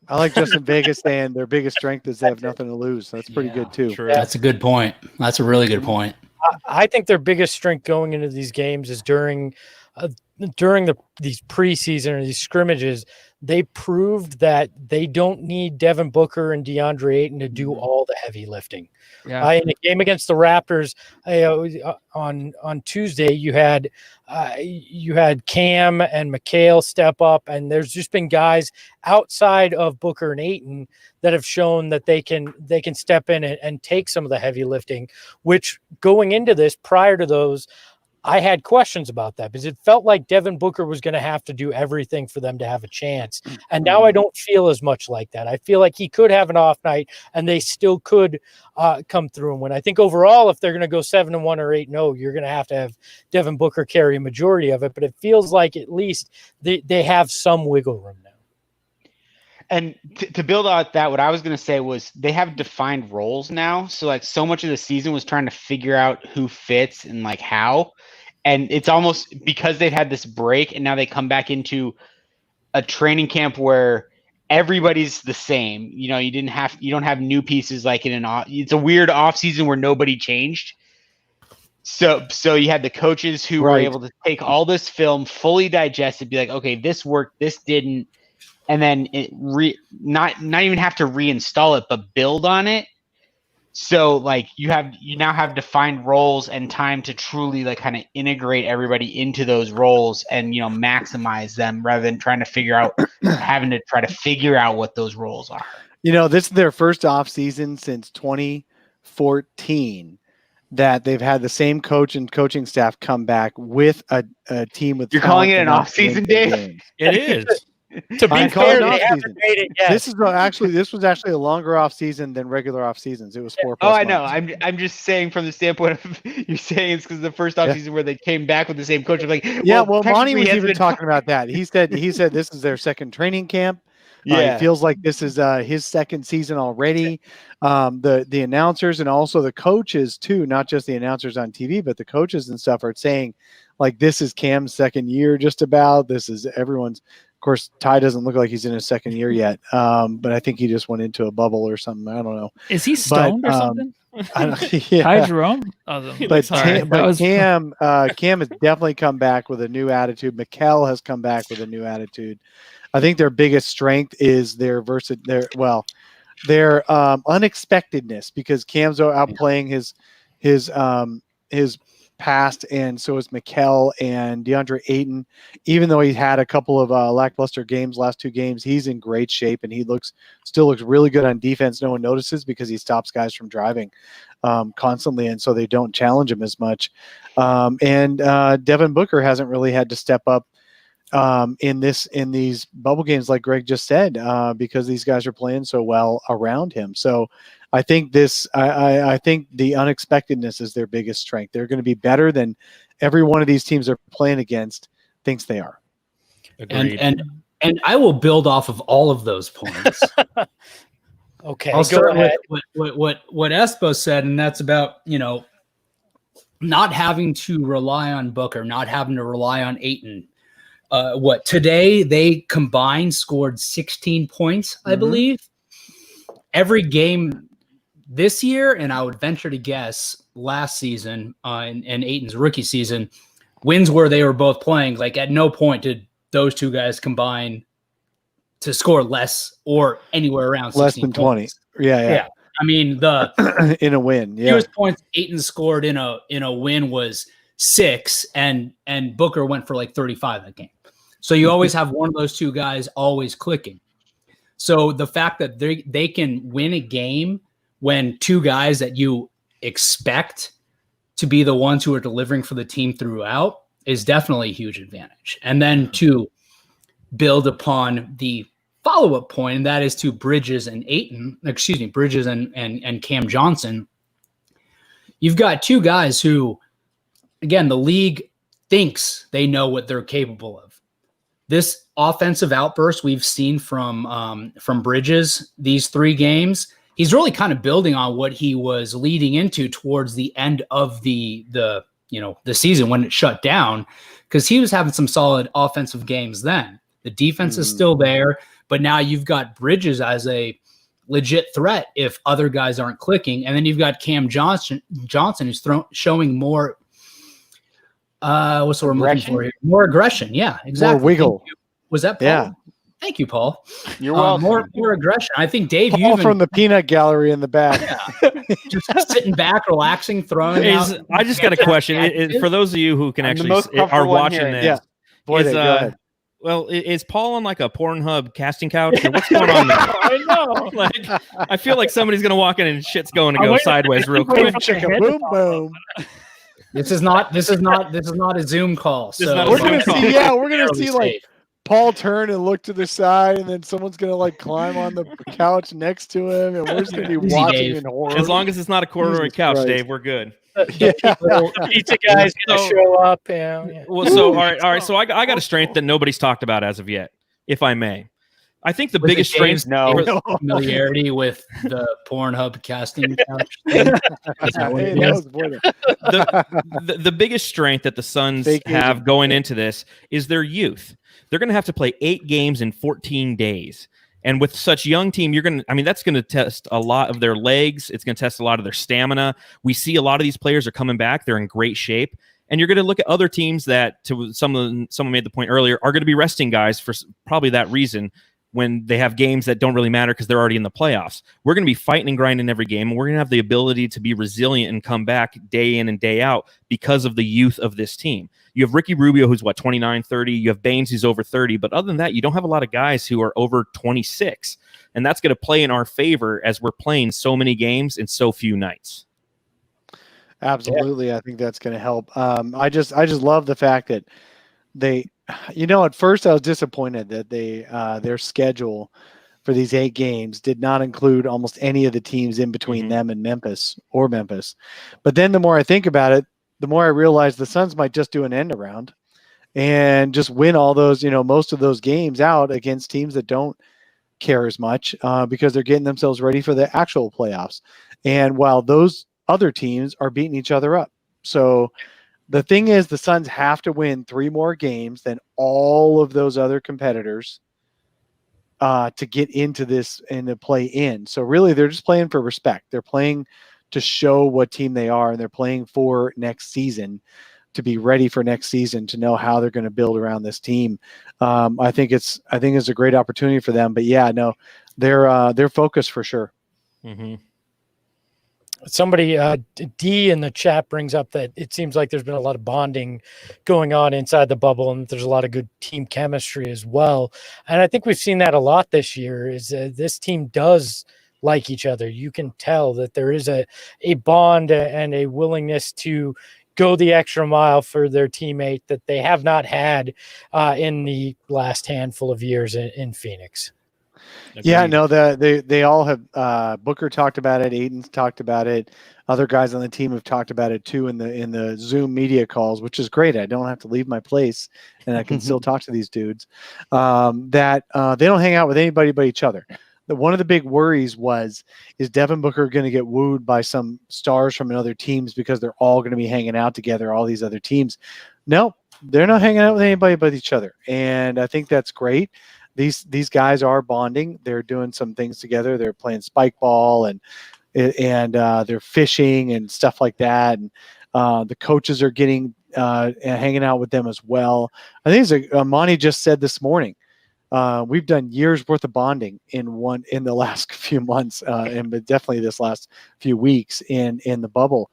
I like Justin Vegas saying their biggest strength is they have nothing to lose. That's pretty good too. True. That's a good point. That's a really good point. I think their biggest strength going into these games is during during these preseason or these scrimmages, they proved that they don't need Devin Booker and DeAndre Ayton to do all the heavy lifting. Yeah. In the game against the Raptors on Tuesday, you had Cam and Mikal step up, and there's just been guys outside of Booker and Ayton that have shown that they can step in and take some of the heavy lifting. Which going into this, prior to those, I had questions about that because it felt like Devin Booker was going to have to do everything for them to have a chance. And now I don't feel as much like that. I feel like he could have an off night and they still could come through and win. I think overall, if they're going to go 7-1 or 8-0, you're going to have Devin Booker carry a majority of it. But it feels like at least they have some wiggle room now. And to build out that, what I was going to say was they have defined roles now. So like so much of the season was trying to figure out who fits and like how. And it's almost because they've had this break and now they come back into a training camp where everybody's the same. You know, you don't have new pieces like it's a weird off season where nobody changed. So you had the coaches who were able to take all this film, fully digest it, be like, okay, this worked, this didn't, and then not even have to reinstall it, but build on it. So like you now have defined roles and time to truly like kind of integrate everybody into those roles and, you know, maximize them rather than trying to having to try to figure out what those roles are. You know, this is their first off season since 2014 that they've had the same coach and coaching staff come back with a team with. You're calling it an off season, Dave? It is. To be fair, they haven't made it yet. This was actually a longer off season than regular off seasons. It was 4+. Oh, I know. I'm just saying from the standpoint of you're saying it's because the first off season where they came back with the same coach. I'm like, well, Monty was even talking about that. He said this is their second training camp. It feels like this is his second season already. The announcers and also the coaches too, not just the announcers on TV, but the coaches and stuff are saying like this is Cam's second year. Just about this is everyone's. Of course, Ty doesn't look like he's in his second year yet, but I think he just went into a bubble or something. I don't know. Is he stoned or something? Ty Jerome? But Cam has definitely come back with a new attitude. Mikal has come back with a new attitude. I think their biggest strength is their unexpectedness because Cam's outplaying his past, and so is Mikal and DeAndre Ayton. Even though he had a couple of lackluster games, last two games, he's in great shape and he still looks really good on defense. No one notices because he stops guys from driving constantly, and so they don't challenge him as much. And Devin Booker hasn't really had to step up in these bubble games, like Greg just said, because these guys are playing so well around him. So I think I think the unexpectedness is their biggest strength. They're going to be better than every one of these teams they're playing against thinks they are. Agreed. And I will build off of all of those points. Okay, I'll start ahead. with what Espo said, and that's about, you know, not having to rely on Booker, not having to rely on Ayton. Today they combined scored 16 points, I believe. Every game this year, and I would venture to guess last season and Ayton's rookie season, wins where they were both playing, like at no point did those two guys combine to score less or anywhere around 16 less than 20. points. Yeah. I mean, the in a win, fewest points Ayton scored in a win was 6, and Booker went for like 35 that game. So you always have one of those two guys always clicking. So the fact that they can win a game when two guys that you expect to be the ones who are delivering for the team throughout is definitely a huge advantage. And then to build upon the follow-up point, and that is to Bridges and Cam Johnson. You've got two guys who, again, the league thinks they know what they're capable of. This offensive outburst we've seen from Bridges these 3 games, he's really kind of building on what he was leading into towards the end of the season when it shut down, because he was having some solid offensive games then. The defense is still there, but now you've got Bridges as a legit threat if other guys aren't clicking, and then you've got Cam Johnson who's showing more What's the word I'm looking for here? More aggression. Yeah, exactly. More wiggle. Was that Paul? Yeah. Thank you, Paul. You're welcome. More aggression. I think Dave, you Paul even from the peanut gallery in the back. just sitting back, relaxing, throwing out. I just got a question. For those of you who can I'm the actually most are comfortable one watching hearing this, Yeah. Boy, is, go ahead. well, is Paul on like a Pornhub casting couch, or what's going on there? I know. Like, I feel like somebody's gonna walk in and shit's going to I'm go waiting- sideways real I'm waiting quick. for the head to Boom, pop boom. This is not a Zoom call. This is So not a We're Zoom gonna call. see. Yeah, we're gonna fairly see like safe. Paul turn and look to the side, and then someone's gonna like climb on the couch next to him, and we're just gonna be Easy, watching Dave. in horror. As long as it's not a corduroy Jesus couch, Christ. Dave, we're good. Yeah. The pizza guy's gonna So- show up. Yeah. Well, so all right. So I got a strength that nobody's talked about as of yet, if I may. I think the Was it biggest Dave's- strength. No. Dave's familiarity with the Pornhub casting couch thing? Is that what Hey, it that is? was boring. The biggest strength that the Suns Fake have agent. going into this is their youth. They're going to have to play 8 games in 14 days. And with such young team, that's going to test a lot of their legs. It's going to test a lot of their stamina. We see a lot of these players are coming back. They're in great shape. And you're going to look at other teams that, to someone made the point earlier, are going to be resting guys for probably that reason when they have games that don't really matter because they're already in the playoffs. We're going to be fighting and grinding every game, and we're going to have the ability to be resilient and come back day in and day out because of the youth of this team. You have Ricky Rubio, who's 29, 30. You have Baines, who's over 30. But other than that, you don't have a lot of guys who are over 26. And that's going to play in our favor as we're playing so many games in so few nights. Absolutely, I think that's going to help. I just love the fact that they, at first I was disappointed that their schedule for these 8 games did not include almost any of the teams in between them and Memphis. But then the more I think about it, the more I realize the Suns might just do an end around and just win all those, most of those games out against teams that don't care as much because they're getting themselves ready for the actual playoffs. And while those other teams are beating each other up. So the thing is, the Suns have to win 3 more games than all of those other competitors to get into this and to play in. So really, they're just playing for respect. They're playing to show what team they are, and they're playing for next season to be ready for next season, to know how they're going to build around this team. I think it's a great opportunity for them. But yeah, no, they're focused for sure. Mm-hmm. Somebody, D in the chat brings up that it seems like there's been a lot of bonding going on inside the bubble, and there's a lot of good team chemistry as well. And I think we've seen that a lot this year. Is this team does like each other. You can tell that there is a bond and a willingness to go the extra mile for their teammate that they have not had in the last handful of years in Phoenix. Yeah, no, they all have. Booker talked about it. Aiden's talked about it. Other guys on the team have talked about it too in the Zoom media calls, which is great. I don't have to leave my place, and I can still talk to these dudes. That they don't hang out with anybody but each other. One of the big worries is Devin Booker going to get wooed by some stars from other teams because they're all going to be hanging out together, all these other teams. No, they're not hanging out with anybody but each other, and I think that's great. These guys are bonding. They're doing some things together. They're playing spike ball and they're fishing and stuff like that. And the coaches are getting hanging out with them as well. I think Monty just said this morning. We've done years worth of bonding in the last few months, but definitely this last few weeks in the bubble,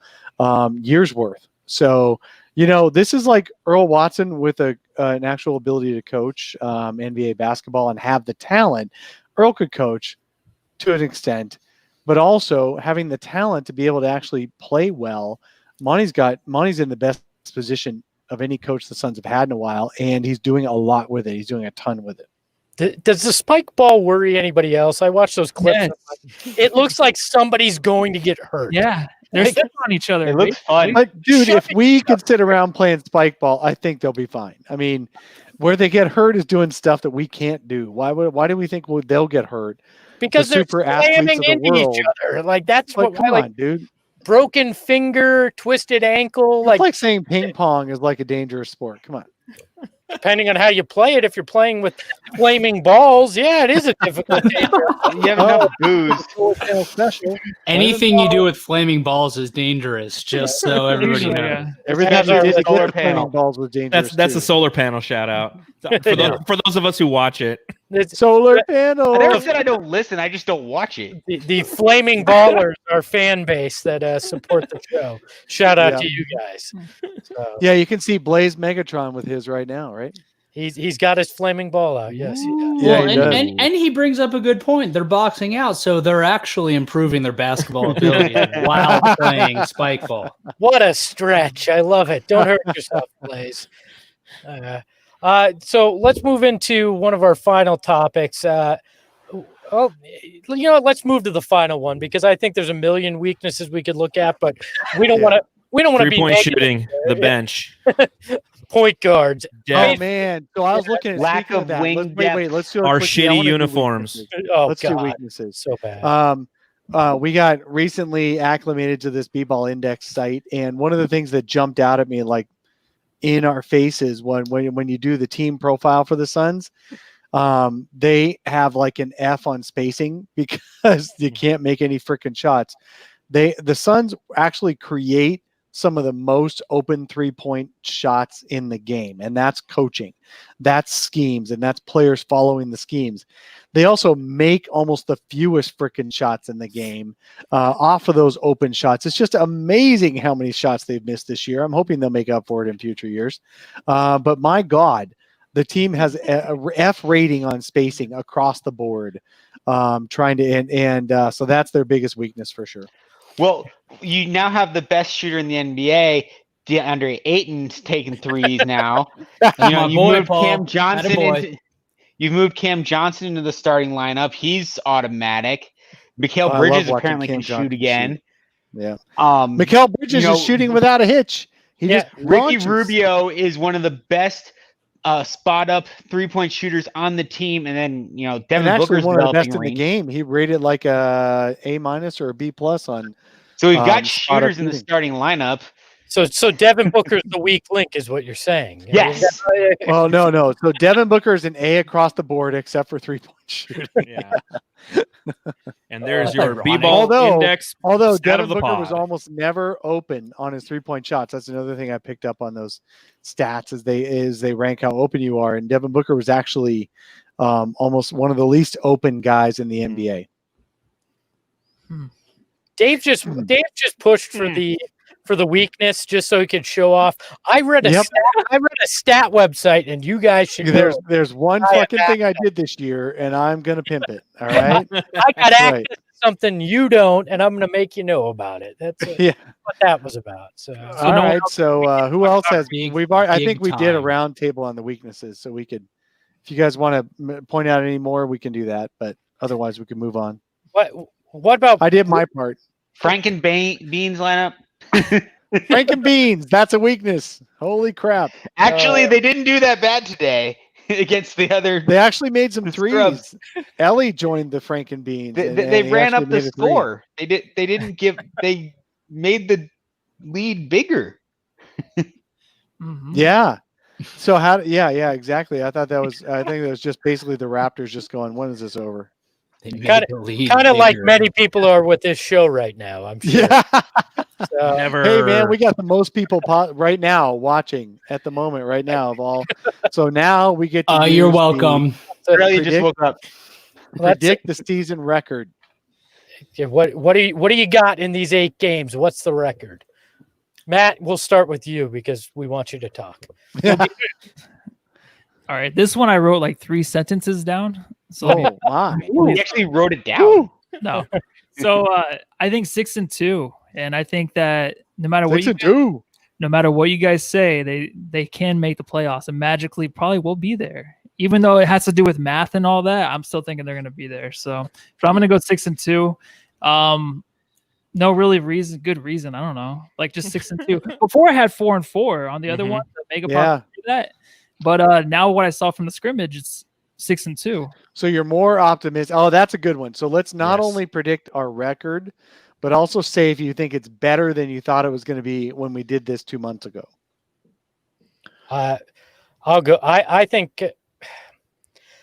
years worth. So, this is like Earl Watson with an actual ability to coach NBA basketball and have the talent. Earl could coach to an extent, but also having the talent to be able to actually play well. Monty's in the best position of any coach the Suns have had in a while, and he's doing a lot with it. He's doing a ton with it. Does the spike ball worry anybody else? I watched those clips. Yes. It looks like somebody's going to get hurt. Yeah, they're stepping on each other. It looks fun. But dude, if we could sit around playing spike ball, I think they'll be fine. I mean, where they get hurt is doing stuff that we can't do. Why do we think they'll get hurt? Because The they're super athletes slamming of the into world. each other. Like that's Like, what come like on, dude. broken finger, twisted ankle. It's like saying ping pong is like a dangerous sport. Come on. Depending on how you play it, if you're playing with flaming balls, yeah, it is a difficult game. You have enough booze. Special. Anything you do with flaming balls is dangerous, just so everybody Usually, knows. yeah. Everything That's you our did to solar get the flaming panel. balls was dangerous. That's too. a solar panel shout out for those of us who watch it. It's- solar panel. I never said I don't listen. I just don't watch it. the flaming ballers are fan base that support the show. Shout out Yeah. to you guys. So, Yeah, you can see Blaze Megatron with his right now, right? he's got his flaming ball out. Yes, he does. Yeah, Well, he and, does. and he brings up a good point. They're boxing out, so they're actually improving their basketball ability while playing Spikeball. What a stretch! I love it. Don't hurt yourself, Blaze. So let's move into one of our final topics. Well, you know what? Let's move to the final one because I think there's a million weaknesses we could look at, but we don't want to. We don't want to be 3-point negative. shooting, the bench. Point guards. Oh man! So I was looking at Lack speaking of that. wing Let's, depth. wait. Let's do a Our quickie. I shitty wanna do uniforms. weaknesses. Oh Let's do God, weaknesses. so bad. We got recently acclimated to this B-ball index site, and one of the things that jumped out at me, like in our faces, when you do the team profile for the Suns, they have like an F on spacing because you can't make any freaking shots. The Suns actually create some of the most open 3-point shots in the game, and that's coaching, that's schemes, and that's players following the schemes. They also make almost the fewest freaking shots in the game off of those open shots. It's just amazing how many shots they've missed this year. I'm hoping they'll make up for it in future years. But my God, the team has a F rating on spacing across the board, so that's their biggest weakness for sure. Well, you now have the best shooter in the NBA, DeAndre Ayton's taking threes now. My You boy, moved Paul. Cam Johnson Attaboy. into. You've moved Cam Johnson into the starting lineup. He's automatic. Mikal I Bridges love watching apparently Cam can Johnson shoot again. Yeah. Um, Mikal Bridges you know, is shooting without a hitch. He Yeah, just Ricky launches. Rubio is one of the best spot up 3-point shooters on the team, and then And Devin actually Booker's one of the developing best in the range. game. He rated like a A- or a B+ on. So we've got spot-up shooters in the shooting. starting lineup. So Devin Booker's the weak link, is what you're saying. Yes. Well, no. So Devin Booker is an A across the board except for 3-point shooting. Yeah. And there's That's your ironic. B-ball index. Although stat Devin of the Booker was pod. almost never open on his 3-point shots. That's another thing I picked up on those stats as they rank how open you are. And Devin Booker was actually almost one of the least open guys in the NBA. Dave just pushed for the weakness just so he could show off. I read a stat website, and you guys should know. There's one fucking thing I did this year, and I'm gonna pimp it. All right. I got access Right. to something you don't, and I'm going to make you know about it. That's Yeah. what that was about. So All right. So who else has? Big- I big think we did a time. round table on the weaknesses, so we could. If you guys want to point out any more, we can do that. But otherwise, we can move on. what about I did my part. Frank and Beans lineup. Frank and Beans. That's a weakness. Holy crap! Actually, they didn't do that bad today against the other. They actually made some The threes. scrubs. Ellie joined the Frank and Beans. They, and they he ran actually up the made a three. score. They didn't give. They made the lead bigger. Mhm. Yeah. So how? Yeah, exactly. I think that was just basically the Raptors just going, when is this over? They made Kinda- the lead kind of like bigger. many people are with this show right now? I'm sure. Yeah. So, Never. Hey man, we got the most people right now watching at the moment right now of all. So now we get to You're use the- welcome. Really, just predict- woke up. That's predict the season record. Yeah, what do you got in these 8 games? What's the record? Matt, we'll start with you because we want you to talk. All right, this one I wrote like 3 sentences down. So Oh my. He actually wrote it down. no, so I think 6-2, and I think that no matter what 6-2. no matter what you guys say, they can make the playoffs and magically probably will be there. Even though it has to do with math and all that, I'm still thinking they're going to be there. So, but I'm going to go 6-2. No really good reason. I don't know. Like just 6-2. Before I had 4-4 on the other Mhm. one, the mega Yeah. part that. But now what I saw from the scrimmage, it's 6-2. So you're more optimistic. Oh, that's a good one. So let's not Yes. only predict our record, but also say if you think it's better than you thought it was going to be when we did this 2 months ago. I'll go. I think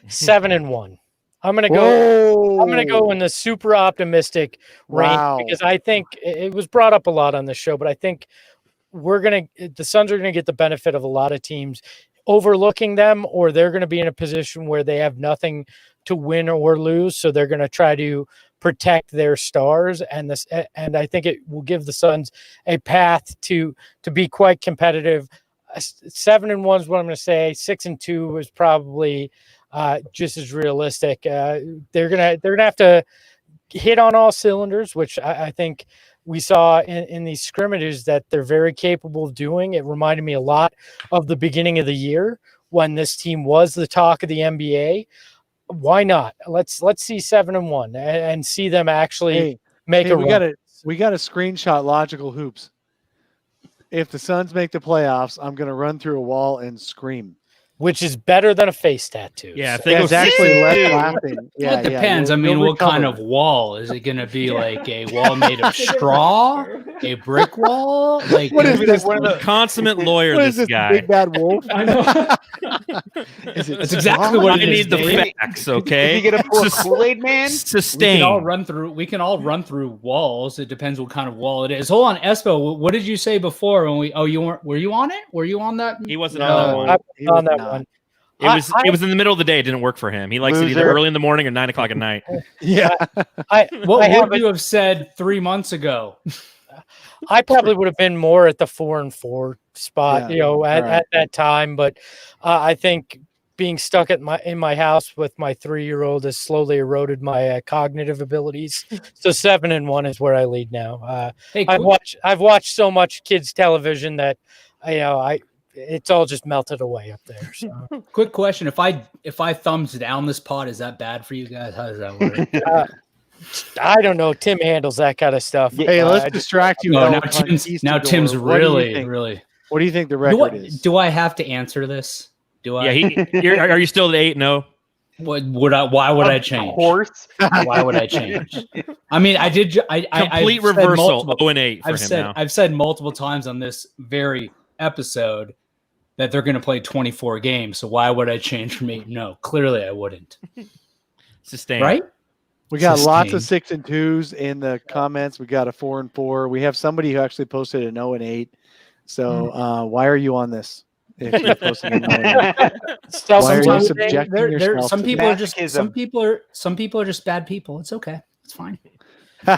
7-1. I'm gonna go. Whoa. I'm gonna go in the super optimistic range Wow. because I think it was brought up a lot on the show, but I think the Suns are gonna get the benefit of a lot of teams overlooking them, or they're gonna be in a position where they have nothing to win or lose, so they're gonna try to protect their stars, and I think it will give the Suns a path to be quite competitive. 7-1 is what I'm going to say. 6-2 is probably just as realistic. They're gonna have to hit on all cylinders, which I think we saw in these scrimmages that they're very capable of doing. It reminded me a lot of the beginning of the year when this team was the talk of the NBA. Why not? Let's see 7-1 and see them actually make a run. We got a screenshot Logical Hoops. If the Suns make the playoffs, I'm going to run through a wall and scream. Which is better than a face tattoo. Yeah, if so. they go It's actually 6-2, less laughing. Well, it depends. you'll- I mean, you'll what kind recover. of wall? Is it going to be like a wall made of straw? A brick wall? Like What is this? consummate lawyer, What is this this, guy. Big Bad Wolf? I know. Is it That's exactly straw? what I it need the Dave. facts, okay? Is he gonna pour Sus- Kool-Aid Man? We Sustain. can all run through. We can all run through walls. It depends what kind of wall it is. Hold on, Espo. What did you say before when we? Oh, you weren't. Were you on it? Were you on that? He wasn't No. on that one. I'm He on was that not. one. It was in the middle of the day. It didn't work for him. He likes it either Loser. early in the morning or 9 o'clock at night. Yeah. What I would you have said 3 months ago? I probably would have been more at the 4-4 spot, Yeah, at that time. But I think being stuck in my house with my 3-year-old has slowly eroded my cognitive abilities. So 7-1 is where I lead now. Hey, I've watched so much kids television that it's all just melted away up there. So. quick question: If I thumbs down this pod, is that bad for you guys? How does that work? I don't know. Tim handles that kind of stuff. Hey, let's distract you. No, while now we're on Tim's Keystone Tim's Door. What do you really think? really. What do you think the record is? Do I have to answer this? Do I? Yeah, are you still at 8-0? Why would I change? Of course. Why would I change? I mean, I did. Complete reversal. 0-8 for him now. I've said multiple times on this very episode that they're going to play 24 games. So why would I change from 8? No, clearly I wouldn't. Sustain. Right? We got lots of Sustained. 6-2s in the comments. We got a 4-4. We have somebody who actually posted an 0-8. So why are you on this? If you're posting an 0-8? Why are you Sometimes subjecting they're- yourself some to people that? are just some people are just bad people. It's okay. It's fine.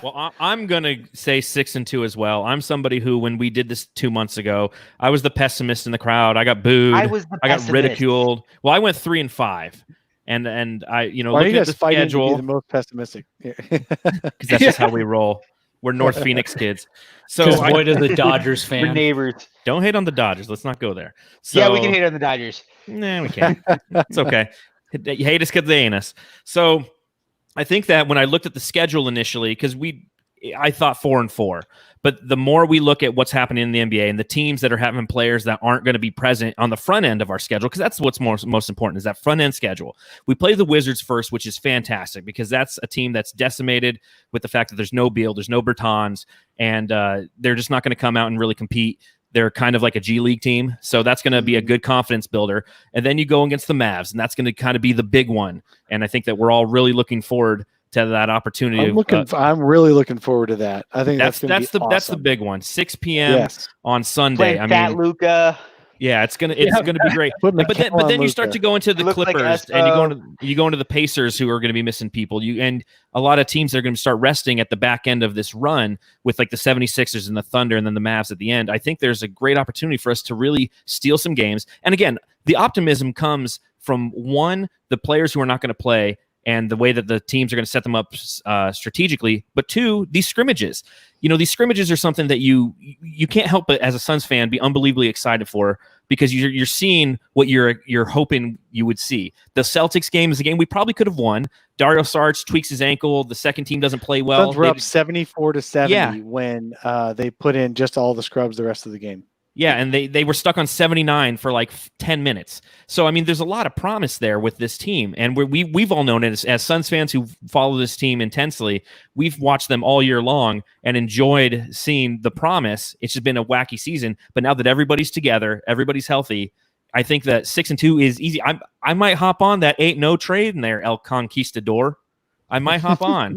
Well, I'm going to say 6-2 as well. I'm somebody who, when we did this 2 months ago, I was the pessimist in the crowd. I got booed. I was the I got pessimist. ridiculed. Well, I went 3-5. And I, Why are you looking at guys the fighting to be schedule, the most pessimistic? because that's just how we roll. We're North Phoenix kids. So Because Boyd is a Dodgers We're fan. neighbors. don't hate on the Dodgers. Let's not go there. So, Yeah, we can hate on the Dodgers. Nah, we can't. It's okay. You hate us because they ain't us. So I think that when I looked at the schedule initially, because I thought 4-4, but the more we look at what's happening in the NBA and the teams that are having players that aren't going to be present on the front end of our schedule, because that's what's most important is that front end schedule. We play the Wizards first, which is fantastic because that's a team that's decimated with the fact that there's no Beal, there's no Bertans, and they're just not going to come out and really compete. They're kind of like a G League team. So that's going to be a good confidence builder. And then you go against the Mavs, and that's going to kind of be the big one. And I think that we're all really looking forward to that opportunity. I'm really looking forward to that. I think that's that's the big one. 6 p.m. Yes. on Sunday. Playing Fat Luca. Yeah, it's gonna be great. Put But then you start to go into the Look like Clippers and you go into the Pacers, who are going to be missing people. And a lot of teams are going to start resting at the back end of this run with like the 76ers and the Thunder and then the Mavs at the end. I think there's a great opportunity for us to really steal some games. And again, the optimism comes from one, the players who are not going to play and the way that the teams are going to set them up strategically, but two, these scrimmages. These scrimmages are something that you can't help but, as a Suns fan, be unbelievably excited for, because you're seeing what you're hoping you would see. The Celtics game is a game we probably could have won. Dario Saric tweaks his ankle. The second team doesn't play well. Suns were up 74-70 when they put in just all the scrubs the rest of the game. Yeah, and they were stuck on 79 for like 10 minutes. So, I mean, there's a lot of promise there with this team. And we've all known it as Suns fans who follow this team intensely. We've watched them all year long and enjoyed seeing the promise. It's just been a wacky season. But now that everybody's together, everybody's healthy, I think that 6-2 is easy. I might hop on that 8-0 trade in there, El Conquistador. I might hop on.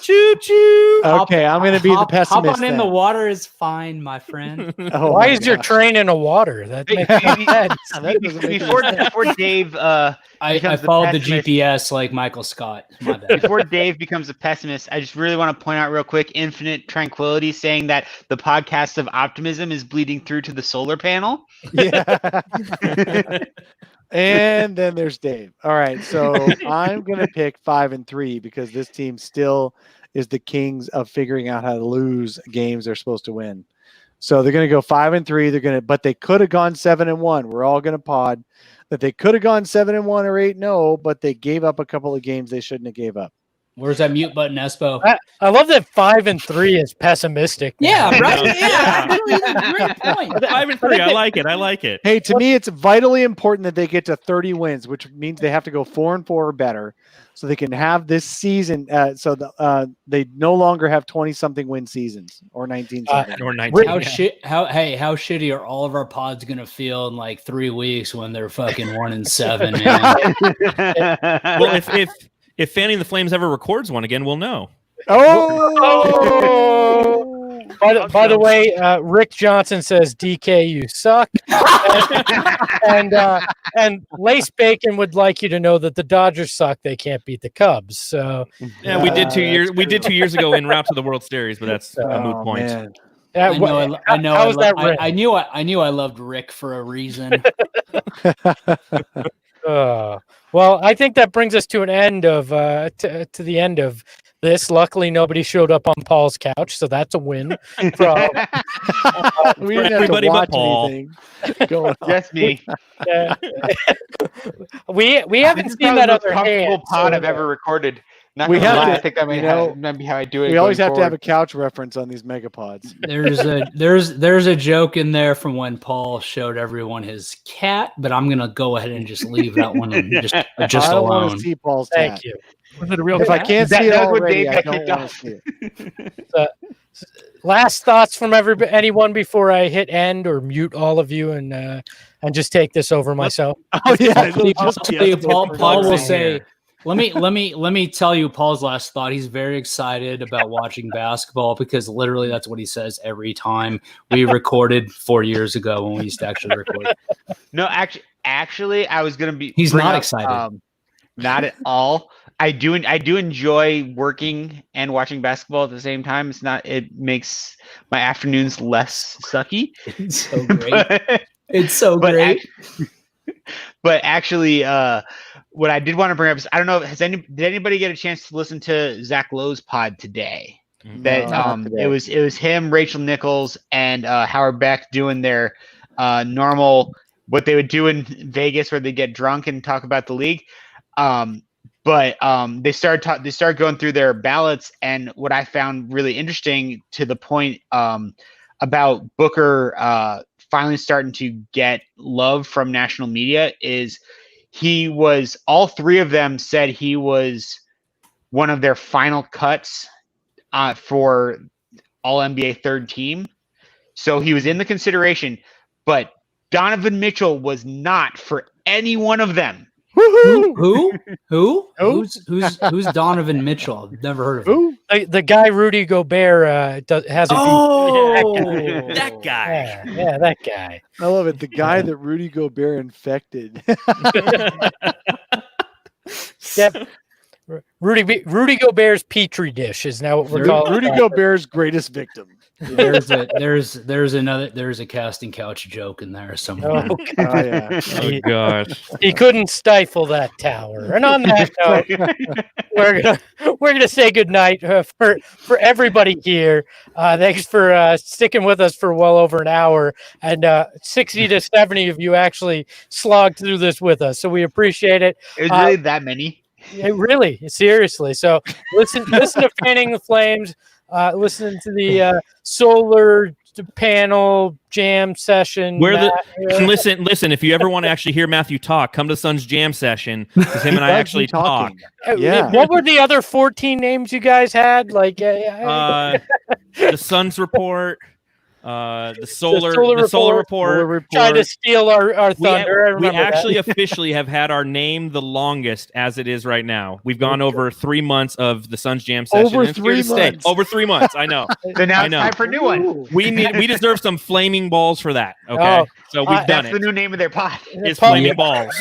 Choo choo. Okay, I'm going to be the pessimist. Hop on in the then. water is fine, my friend. Oh Why my is your gosh. train in the water? That makes no sense. That doesn't make any before, sense. before Dave I becomes followed the pessimist- GPS like Michael Scott. My bad. Before Dave becomes a pessimist, I just really want to point out real quick, Infinite Tranquility saying that the podcast of optimism is bleeding through to the solar panel. Yeah. And then there's Dave. All right, so I'm going to pick 5-3 because this team still is the kings of figuring out how to lose games they're supposed to win. So they're going to go 5-3. But they could have gone 7-1. We're all going to pod that they could have gone 7-1 or 8-0, but they gave up a couple of games they shouldn't have gave up. Where's that mute button, Espo? I love that 5-3 is pessimistic. now. Yeah, right. Yeah. Yeah, great point. 5-3. I like it. I like it. Hey, to me, it's vitally important that they get to 30 wins, which means they have to go 4-4 or better, so they can have this season. They no longer have 20-something win seasons or 19-something. Or 19. How shitty are all of our pods gonna feel in like 3 weeks when they're fucking 1-7? Man? Well, if Fanning the Flames ever records one again, we'll know. Oh! By the way, Rick Johnson says, DK, you suck. and Lace Bacon would like you to know that the Dodgers suck. They can't beat the Cubs. So Yeah, we did 2 years. We did 2 years ago en route to the World Series, but that's a moot point. Man. I knew I loved Rick for a reason. Well, I think that brings us to an end of to the end of this. Luckily, nobody showed up on Paul's couch, so that's a win. We didn't have to Everybody but watch Paul. anything going on. Just me. We haven't This is seen probably that the most other comfortable hand. pod so- I've ever recorded. Not We gonna have lie, to- I think that might be how I do it. We always have going to have a forward. couch reference on these megapods. There's a joke in there from when Paul showed everyone his cat, but I'm gonna go ahead and just leave that one just I don't want alone. to see Paul's Thank tat. you. Was it a real If I cat? can't That- see it that was what already, Dave I got don't kicked want to off. see it. Last thoughts from anyone before I hit end or mute all of you and just take this over myself. Oh yeah, Paul will in say, here. let me tell you Paul's last thought. He's very excited about watching basketball because literally that's what he says every time we recorded 4 years ago when we used to actually record. No, actually, I was gonna be. He's bring not up, excited. Not at all. I do enjoy working and watching basketball at the same time. It makes my afternoons less sucky. It's so great. But- It's so but great. But actually, what I did want to bring up is I don't know. Did anybody get a chance to listen to Zach Lowe's pod today? That not today. it was him, Rachel Nichols, and Howard Beck doing their normal what they would do in Vegas, where they get drunk and talk about the league. But they started going through their ballots, and what I found really interesting to the point about Booker finally starting to get love from national media is all three of them said he was one of their final cuts for All NBA third team. So he was in the consideration, but Donovan Mitchell was not for any one of them. Who? Who's Donovan Mitchell? I've never heard of him. Who? The guy Rudy Gobert has a That guy. yeah, that guy. I love it. The guy that Rudy Gobert infected. Yep. Rudy Gobert's petri dish is now what we're calling Rudy it. Gobert's greatest victim. There's a casting couch joke in there somewhere. Oh, Oh, yeah. Oh gosh. he couldn't stifle that tower. And on that note, we're gonna say goodnight for everybody here. Thanks for sticking with us for well over an hour, and 60 to 70 of you actually slogged through this with us. So we appreciate it. It was really that many. Really, seriously. So listen to Fanning the Flames. Listen to the solar panel jam session. Listen. If you ever want to actually hear Matthew talk, come to Sun's jam session because him and I actually talk. Yeah. What were the other 14 names you guys had? Like The Suns report. The solar report. Try to steal our thunder. I We remember actually that. officially have had our name the longest as it is right now. We've gone over 3 months of the Suns Jam session. Over and it's here to 3 stay. months. Over 3 months. I know. So now I it's know. time for a new one. We deserve some flaming balls for that. Okay, Oh, so we've done That's the it. new name of their pod. It's Paul- flaming balls.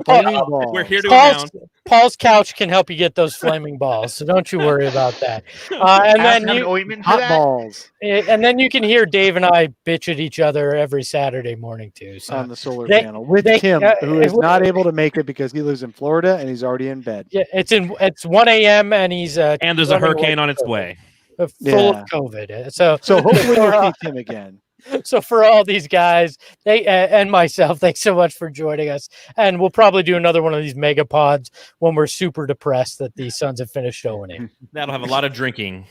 Flaming balls. We're here to Paul's, announce. Paul's couch can help you get those flaming balls, so don't you worry about that. And Have then an you, ointment for Hot that. balls and then you can hear Dave and I bitch at each other every Saturday morning too. So on the solar they- panel with they- Kim, who it is would- not able to make it because he lives in Florida and he's already in bed. yeah, it's 1 a.m. and he's And there's a running hurricane away on its from way. full Yeah. of COVID. So So hopefully for, we'll see Kim again. so for all these guys, they and myself, thanks so much for joining us. And we'll probably do another one of these mega pods when we're super depressed that the Suns have finished 0-8. That'll have a lot of drinking.